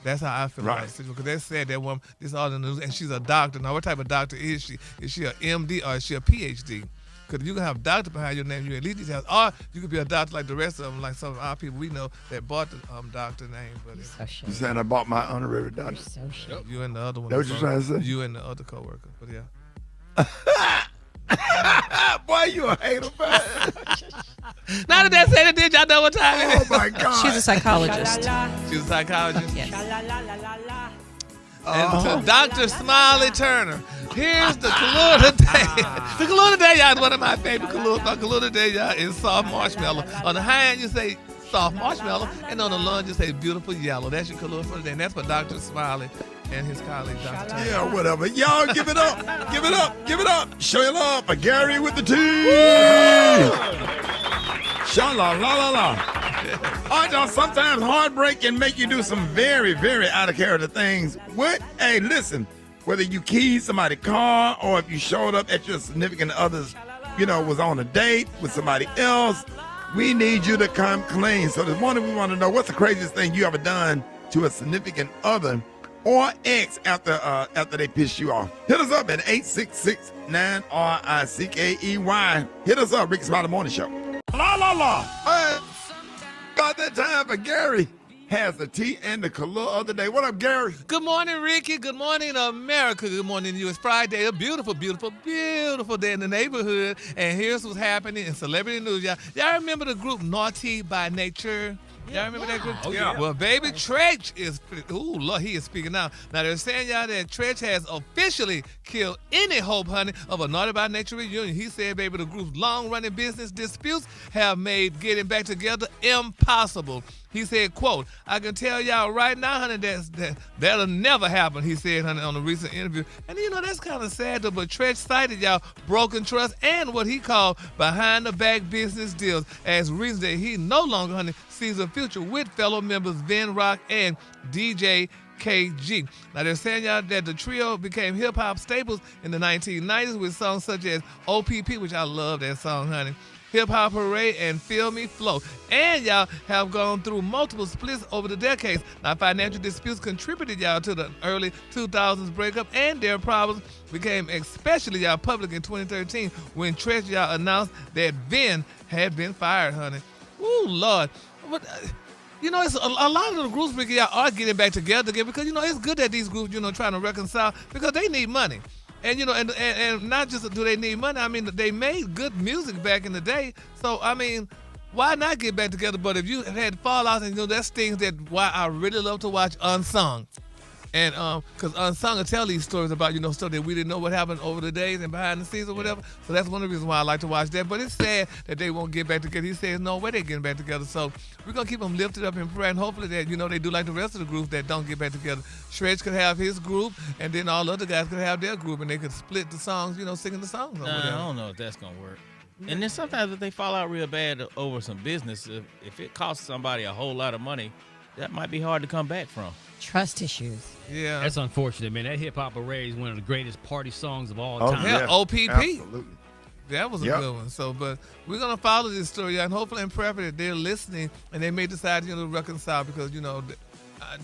That's how I feel about the situation. Because they said that woman, this all in the news, and she's a doctor. Now, what type of doctor is she? Is she an MD or is she a PhD? Because you can have doctor behind your name, you at least need to have, or you could be a doctor like the rest of them, like some of our people we know that bought the doctor name. But You saying I bought my honorary doctor? So shit. You and the other one. That what you trying to say? You and the other coworker. But yeah. Boy, you a hater, man. Now that they said it, did y'all know what time it is? Oh, my God. She's a psychologist. She's a psychologist? Yes. And to Dr. Smiley Turner, here's the Kahlua today. The Kahlua today, y'all, is one of my favorite Kahlua. The Kahlua today, y'all, is soft marshmallow. On the high end, you say soft marshmallow, and on the low end, you say beautiful yellow. That's your Kahlua for today, and that's for Dr. Smiley and his colleague, Dr. Turner. Yeah, whatever. Y'all give it up. Give it up. Give it up. Show your love for Gary with the T. Sha-la-la-la-la. All right, y'all, sometimes heartbreak can make you do some very, very out of character things. What? Hey, listen, whether you keyed somebody's car or if you showed up at your significant other's, was on a date with somebody else, we need you to come clean. So this morning we want to know, what's the craziest thing you ever done to a significant other or ex after they pissed you off? Hit us up at 866-9RICKEY. Hit us up, Rickey Smiley Morning Show. La la la. Hey, got that time for Gary. Has the tea and the Kahlua of the day. What up, Gary? Good morning, Ricky. Good morning, America. Good morning to you. It's Friday, a beautiful, beautiful, beautiful day in the neighborhood. And here's what's happening in celebrity news, y'all. Y'all remember the group Naughty by Nature? Y'all remember that group? Oh, yeah. Well, baby, Tretch is, Lord, he is speaking now. Now, they're saying, y'all, that Tretch has officially killed any hope, honey, of a Naughty by Nature reunion. He said, baby, the group's long-running business disputes have made getting back together impossible. He said, quote, I can tell y'all right now, honey, that'll never happen, he said, honey, on a recent interview. And, that's kind of sad, though, but Tretch cited, y'all, broken trust and what he called behind-the-back business deals as reasons that he no longer, honey, sees a future with fellow members Vin Rock and DJ KG. Now, they're saying, y'all, that the trio became hip-hop staples in the 1990s with songs such as OPP, which I love that song, honey, Hip Hop Hooray, and Feel Me Flow. And y'all have gone through multiple splits over the decades. Now, financial disputes contributed, y'all, to the early 2000s breakup, and their problems became especially, y'all, public in 2013 when Tretch, y'all, announced that Vin had been fired, honey. Ooh, Lord. But, it's a lot of the groups, Ricky, y'all, are getting back together again because, it's good that these groups, trying to reconcile because they need money. And, and not just do they need money, I mean, they made good music back in the day. So, I mean, why not get back together? But if you had fallouts, and, that's things that why I really love to watch Unsung. And because Unsung will tell these stories about, stuff that we didn't know what happened over the days and behind the scenes or whatever. So that's one of the reasons why I like to watch that. But it's sad that they won't get back together. He says no way they're getting back together. So we're going to keep them lifted up in prayer. And hopefully that, they do like the rest of the groups that don't get back together. Shredge could have his group, and then all the other guys could have their group, and they could split the songs, singing the songs. Or whatever. I don't know if that's going to work. And then sometimes if they fall out real bad over some business, if it costs somebody a whole lot of money, that might be hard to come back from. Trust issues. Yeah. That's unfortunate, man. That Hip Hop Array is one of the greatest party songs of all time. Yeah, OPP. Absolutely. That was a good one. So, but we're going to follow this story, and hopefully and pray that they're listening, and they may decide, to reconcile because,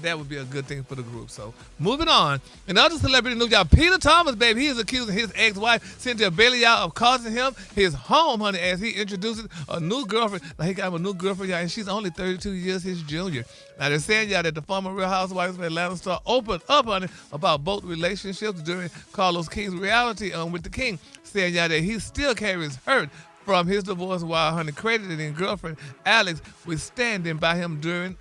that would be a good thing for the group. So, moving on. And other celebrity news, y'all, Peter Thomas, baby, he is accusing his ex-wife, Cynthia Bailey, y'all, of causing him his home, honey, as he introduces a new girlfriend. Now, he got a new girlfriend, y'all, and she's only 32 years his junior. Now, they're saying, y'all, that the former Real Housewives of Atlanta star opened up, honey, about both relationships during Carlos King's reality with the King, saying, y'all, that he still carries hurt from his divorce while, honey, crediting girlfriend Alex with standing by him during,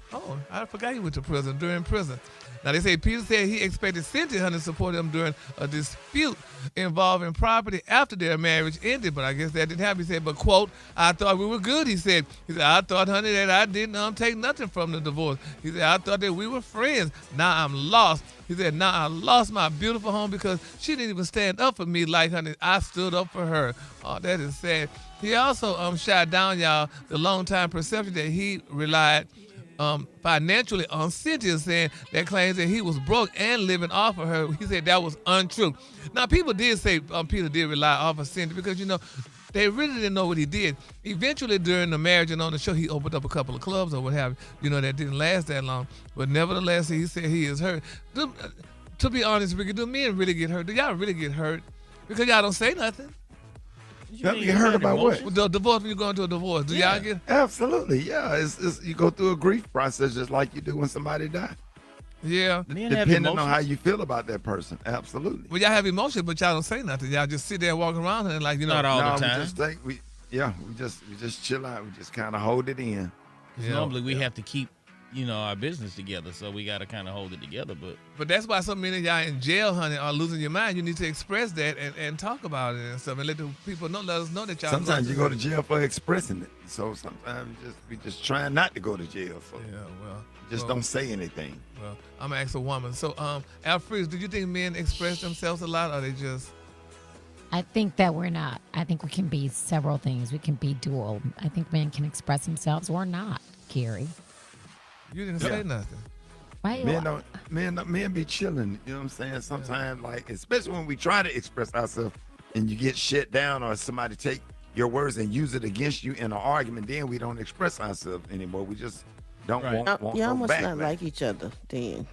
I forgot he went to prison, during prison. Now, they say Peter said he expected Cynthia Hunter to support him during a dispute involving property after their marriage ended, but I guess that didn't happen. He said, but, quote, I thought we were good, he said. He said, I thought, honey, that I didn't take nothing from the divorce. He said, I thought that we were friends. Now I'm lost. He said, now I lost my beautiful home because she didn't even stand up for me like, honey, I stood up for her. Oh, that is sad. He also shot down, y'all, the long-time perception that he relied financially on Cynthia, saying that claims that he was broke and living off of her. He said that was untrue. Now, people did say Peter did rely off of Cynthia because, they really didn't know what he did. Eventually, during the marriage and on the show, he opened up a couple of clubs or what have you, that didn't last that long. But nevertheless, he said he is hurt. To be honest, Ricky, do men really get hurt? Do y'all really get hurt? Because y'all don't say nothing. You get hurt about what? The divorce, when you go into a divorce, do y'all get? Absolutely, yeah. It's you go through a grief process just like you do when somebody dies. Yeah. Depending on how you feel about that person. Absolutely. Well, y'all have emotions, but y'all don't say nothing. Y'all just sit there and walk around and Not all the time. We just chill out. We just kind of hold it in. Normally we have to keep, our business together, so we got to kind of hold it together. But that's why so many of y'all in jail, honey, are losing your mind. You need to express that and talk about it and stuff, and let the people let us know that y'all. Sometimes you go to jail for expressing it. So sometimes we just trying not to go to jail. So don't say anything. Well, I'm gonna ask a woman. So, Alfred, do you think men express themselves a lot, or they just? I think that we're not. I think we can be several things. We can be dual. I think men can express themselves or not, Gary. You didn't say nothing. Right? Men be chilling. You know what I'm saying? Sometimes, especially when we try to express ourselves and you get shut down or somebody take your words and use it against you in an argument, then we don't express ourselves anymore. We just don't want y'all must back, not like each other then.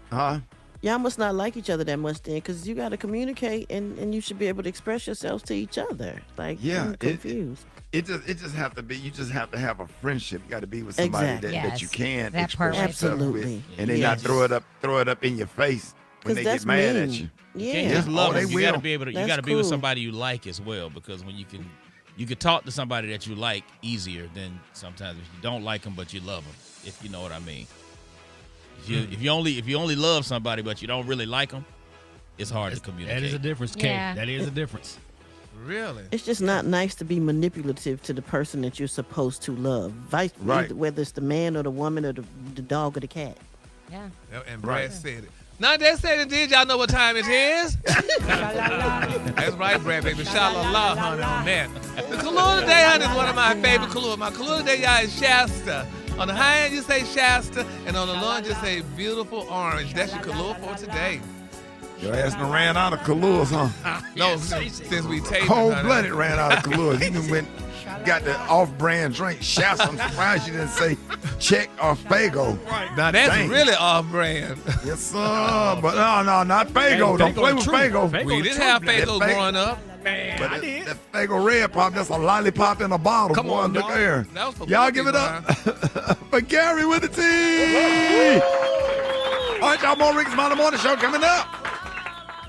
Huh? Y'all must not like each other that much then, because you got to communicate and you should be able to express yourselves to each other. I'm confused. It just have to be. You just have to have a friendship. You got to be with somebody that you can that express yourself with, and they not throw it up in your face when they get mad at you. You can't just love them. You got to be able to. You got to be with somebody you like as well, because when you can talk to somebody that you like easier than sometimes if you don't like them but you love them. If you know what I mean. If you only love somebody but you don't really like them, it's hard to communicate. That is a difference, Kate. Yeah. That is a difference. Really? It's just not nice to be manipulative to the person that you're supposed to love. Whether it's the man or the woman or the dog or the cat. Yeah. And Brad said it. Now that said it did, y'all know what time it is? That's right, Brad, baby. Sha-la-la, honey, on that. The Kahlua today, honey, is one of my favorite Kahlua. My Kahlua today, y'all, is Shasta. On the high end, you say Shasta, and on the low end, you say beautiful orange. That's your Kahlua for today. Your ass done ran out of Kahluas, huh? No, since we taped Cold-blooded ran out of Kahluas. You done got the off-brand drink. Shouts, I'm surprised you didn't say Czech or Fago. Now, that's really off-brand. Yes, sir. But no, not Fago. Don't play with Fago. We didn't have Fago growing up. But that Fago Red Pop, that's a lollipop in a bottle. Come on, look there. Y'all give it up for Gary with the tea. All right, y'all, more Rick's Smiley Morning Show coming up.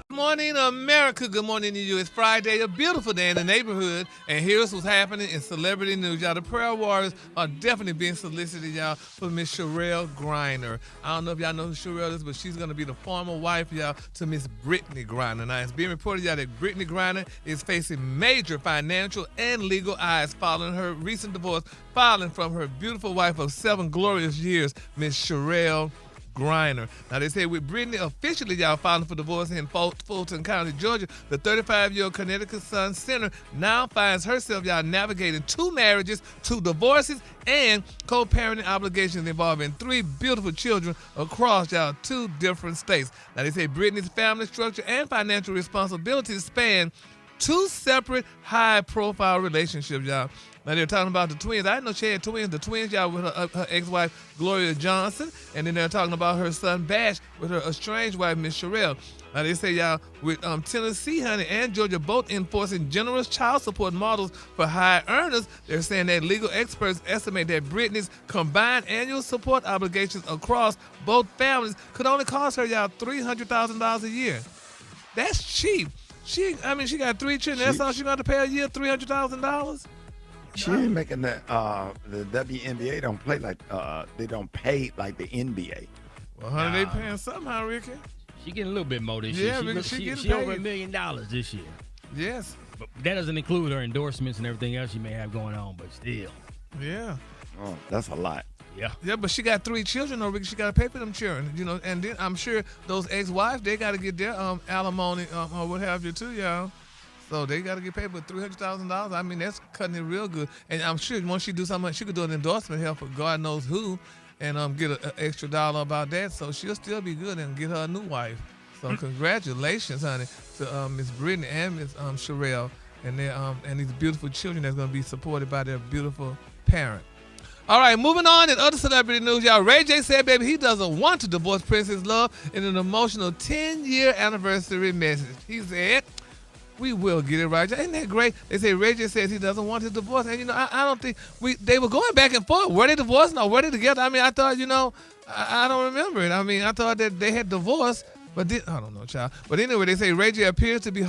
Good morning, America. Good morning to you. It's Friday, a beautiful day in the neighborhood. And here's what's happening in celebrity news. Y'all, the prayer warriors are definitely being solicited, y'all, for Miss Sherelle Griner. I don't know if y'all know who Sherelle is, but she's going to be the former wife, y'all, to Miss Brittany Griner. Now, it's being reported, y'all, that Brittany Griner is facing major financial and legal odds following her recent divorce, filing from her beautiful wife of 7 glorious years, Miss Sherelle Griner. Now, they say with Brittany officially, y'all, filing for divorce in Fulton County, Georgia, the 35-year-old Connecticut Sun Center now finds herself, y'all, navigating 2 marriages, 2 divorces, and co-parenting obligations involving 3 beautiful children across, y'all, 2 different states. Now, they say Brittany's family structure and financial responsibilities span 2 separate high-profile relationships, y'all. Now, they're talking about the twins. I didn't know she had twins. The twins, y'all, with her ex-wife, Gloria Johnson. And then they're talking about her son, Bash, with her estranged wife, Miss Sherelle. Now, they say, y'all, with Tennessee, honey, and Georgia both enforcing generous child support models for high earners, they're saying that legal experts estimate that Brittany's combined annual support obligations across both families could only cost her, y'all, $300,000 a year. That's cheap. She got 3 children. That's all she got to pay a year, $300,000? She ain't making that. The WNBA don't play like they don't pay like the NBA. Well, honey, they paying somehow, Ricky. She getting a little bit more this Yeah, year. because she getting she over paid. $1 million this year. Yes. But that doesn't include her endorsements and everything else she may have going on, but still. Yeah. Oh, that's a lot. Yeah. Yeah, but she got 3 children, though, Ricky. She got to pay for them children, you know. And then I'm sure those ex-wives, they got to get their alimony or what have you, too, y'all. So they got to get paid with $300,000. I mean, that's cutting it real good. And I'm sure once she do something, she could do an endorsement here for God knows who and get an extra dollar about that. So she'll still be good and get her a new wife. So congratulations, honey, to Miss Brittany and Miss Sherelle and their and these beautiful children that's going to be supported by their beautiful parent. All right, moving on in other celebrity news, y'all. Ray J said, baby, he doesn't want to divorce Princess Love in an emotional 10-year anniversary message. He said, we will get it right. Isn't that great? They say Ray J says he doesn't want his divorce. And, you know, I don't think they were going back and forth. Were they divorced? No, were they together? I mean, I thought, you know, I don't remember it. I mean, I thought that they had divorced. But I don't know, child. But anyway, they say Ray J appears to be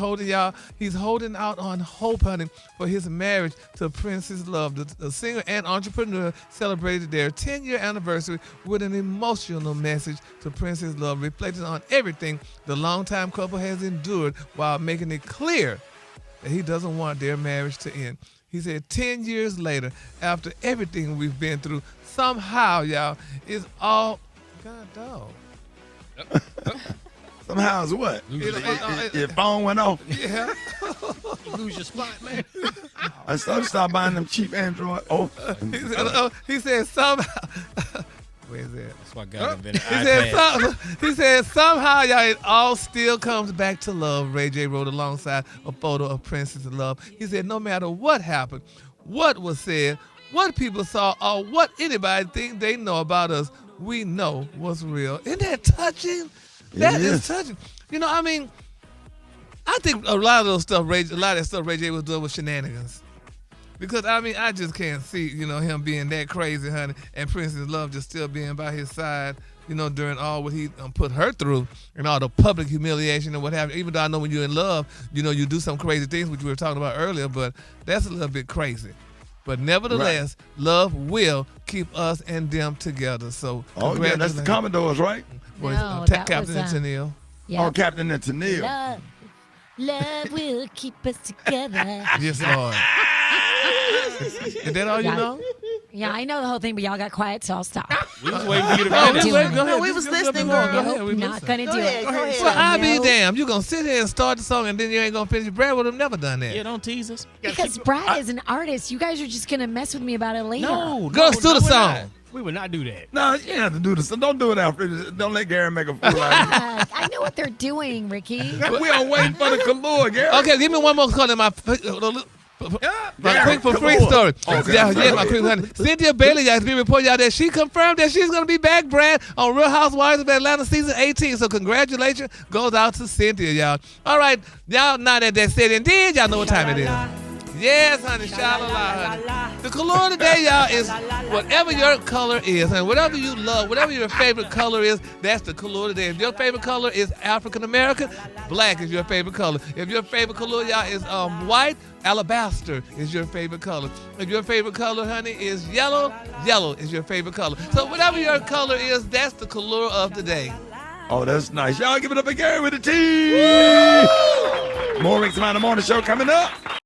he's holding out on hope, honey, for his marriage to Princess Love. The singer and entrepreneur celebrated their 10-year anniversary with an emotional message to Princess Love, reflecting on everything the longtime couple has endured while making it clear that he doesn't want their marriage to end. He said 10 years later, after everything we've been through, somehow, y'all, it's all... God, dog. Somehow it's what? Your phone went off. Yeah. You lose your spot, man. I start buying them cheap Android. He said somehow. Where is that? That's why God invented iPad. He said somehow, y'all, it all still comes back to love. Ray J wrote alongside a photo of Princess Love. He said no matter what happened, what was said, what people saw, or what anybody think they know about us, we know what's real. Isn't that touching? That is touching. You know, I mean, I think a lot of that stuff Ray J was doing was shenanigans. Because, I mean, I just can't see, you know, him being that crazy, honey, and Princess Love just still being by his side, you know, during all what he put her through and all the public humiliation and what have you. Even though I know when you're in love, you know, you do some crazy things, which we were talking about earlier, but that's a little bit crazy. But nevertheless, love will keep us and them together. So, yeah, that's the Commodores, right? No, Captain and Tennille. Yeah. Oh, Captain and Tennille. Love will keep us together. Yes, Lord. Is that all you know? Yeah, I know the whole thing, but y'all got quiet, so I'll stop. We was waiting for you to Go finish. ahead. No, we was listening, girl. Nope, not going to do it. Go ahead. Well, I'll be damned. You're going to sit here and start the song and then you ain't going to finish. Brad would have never done that. Yeah, don't tease us. Because Brad is an artist. You guys are just going to mess with me about it later. Girls, do the song. We would not do that. No, you have to do this. Don't do it after. Don't let Gary make a fool out of I know what they're doing, Ricky. you. We are waiting for the color, Gary. Okay, give me one more call in my quick for free story. My quick honey. Cynthia Bailey has been reporting y'all that she confirmed that she's gonna be back, Brad, on Real Housewives of Atlanta season 18. So congratulations goes out to Cynthia, y'all. All right, y'all now that said and did, y'all know what time it is. Yes, honey, sha-la-la, honey. The color today, y'all, is whatever your color is, and whatever you love, whatever your favorite color is, that's the color today. If your favorite color is African American, black is your favorite color. If your favorite color, y'all, is white, alabaster is your favorite color. If your favorite color, honey, is yellow, yellow is your favorite color. So whatever your color is, that's the color of the day. Oh, that's nice. Y'all give it up for Gary with the T. More Rickey in the Morning Show coming up.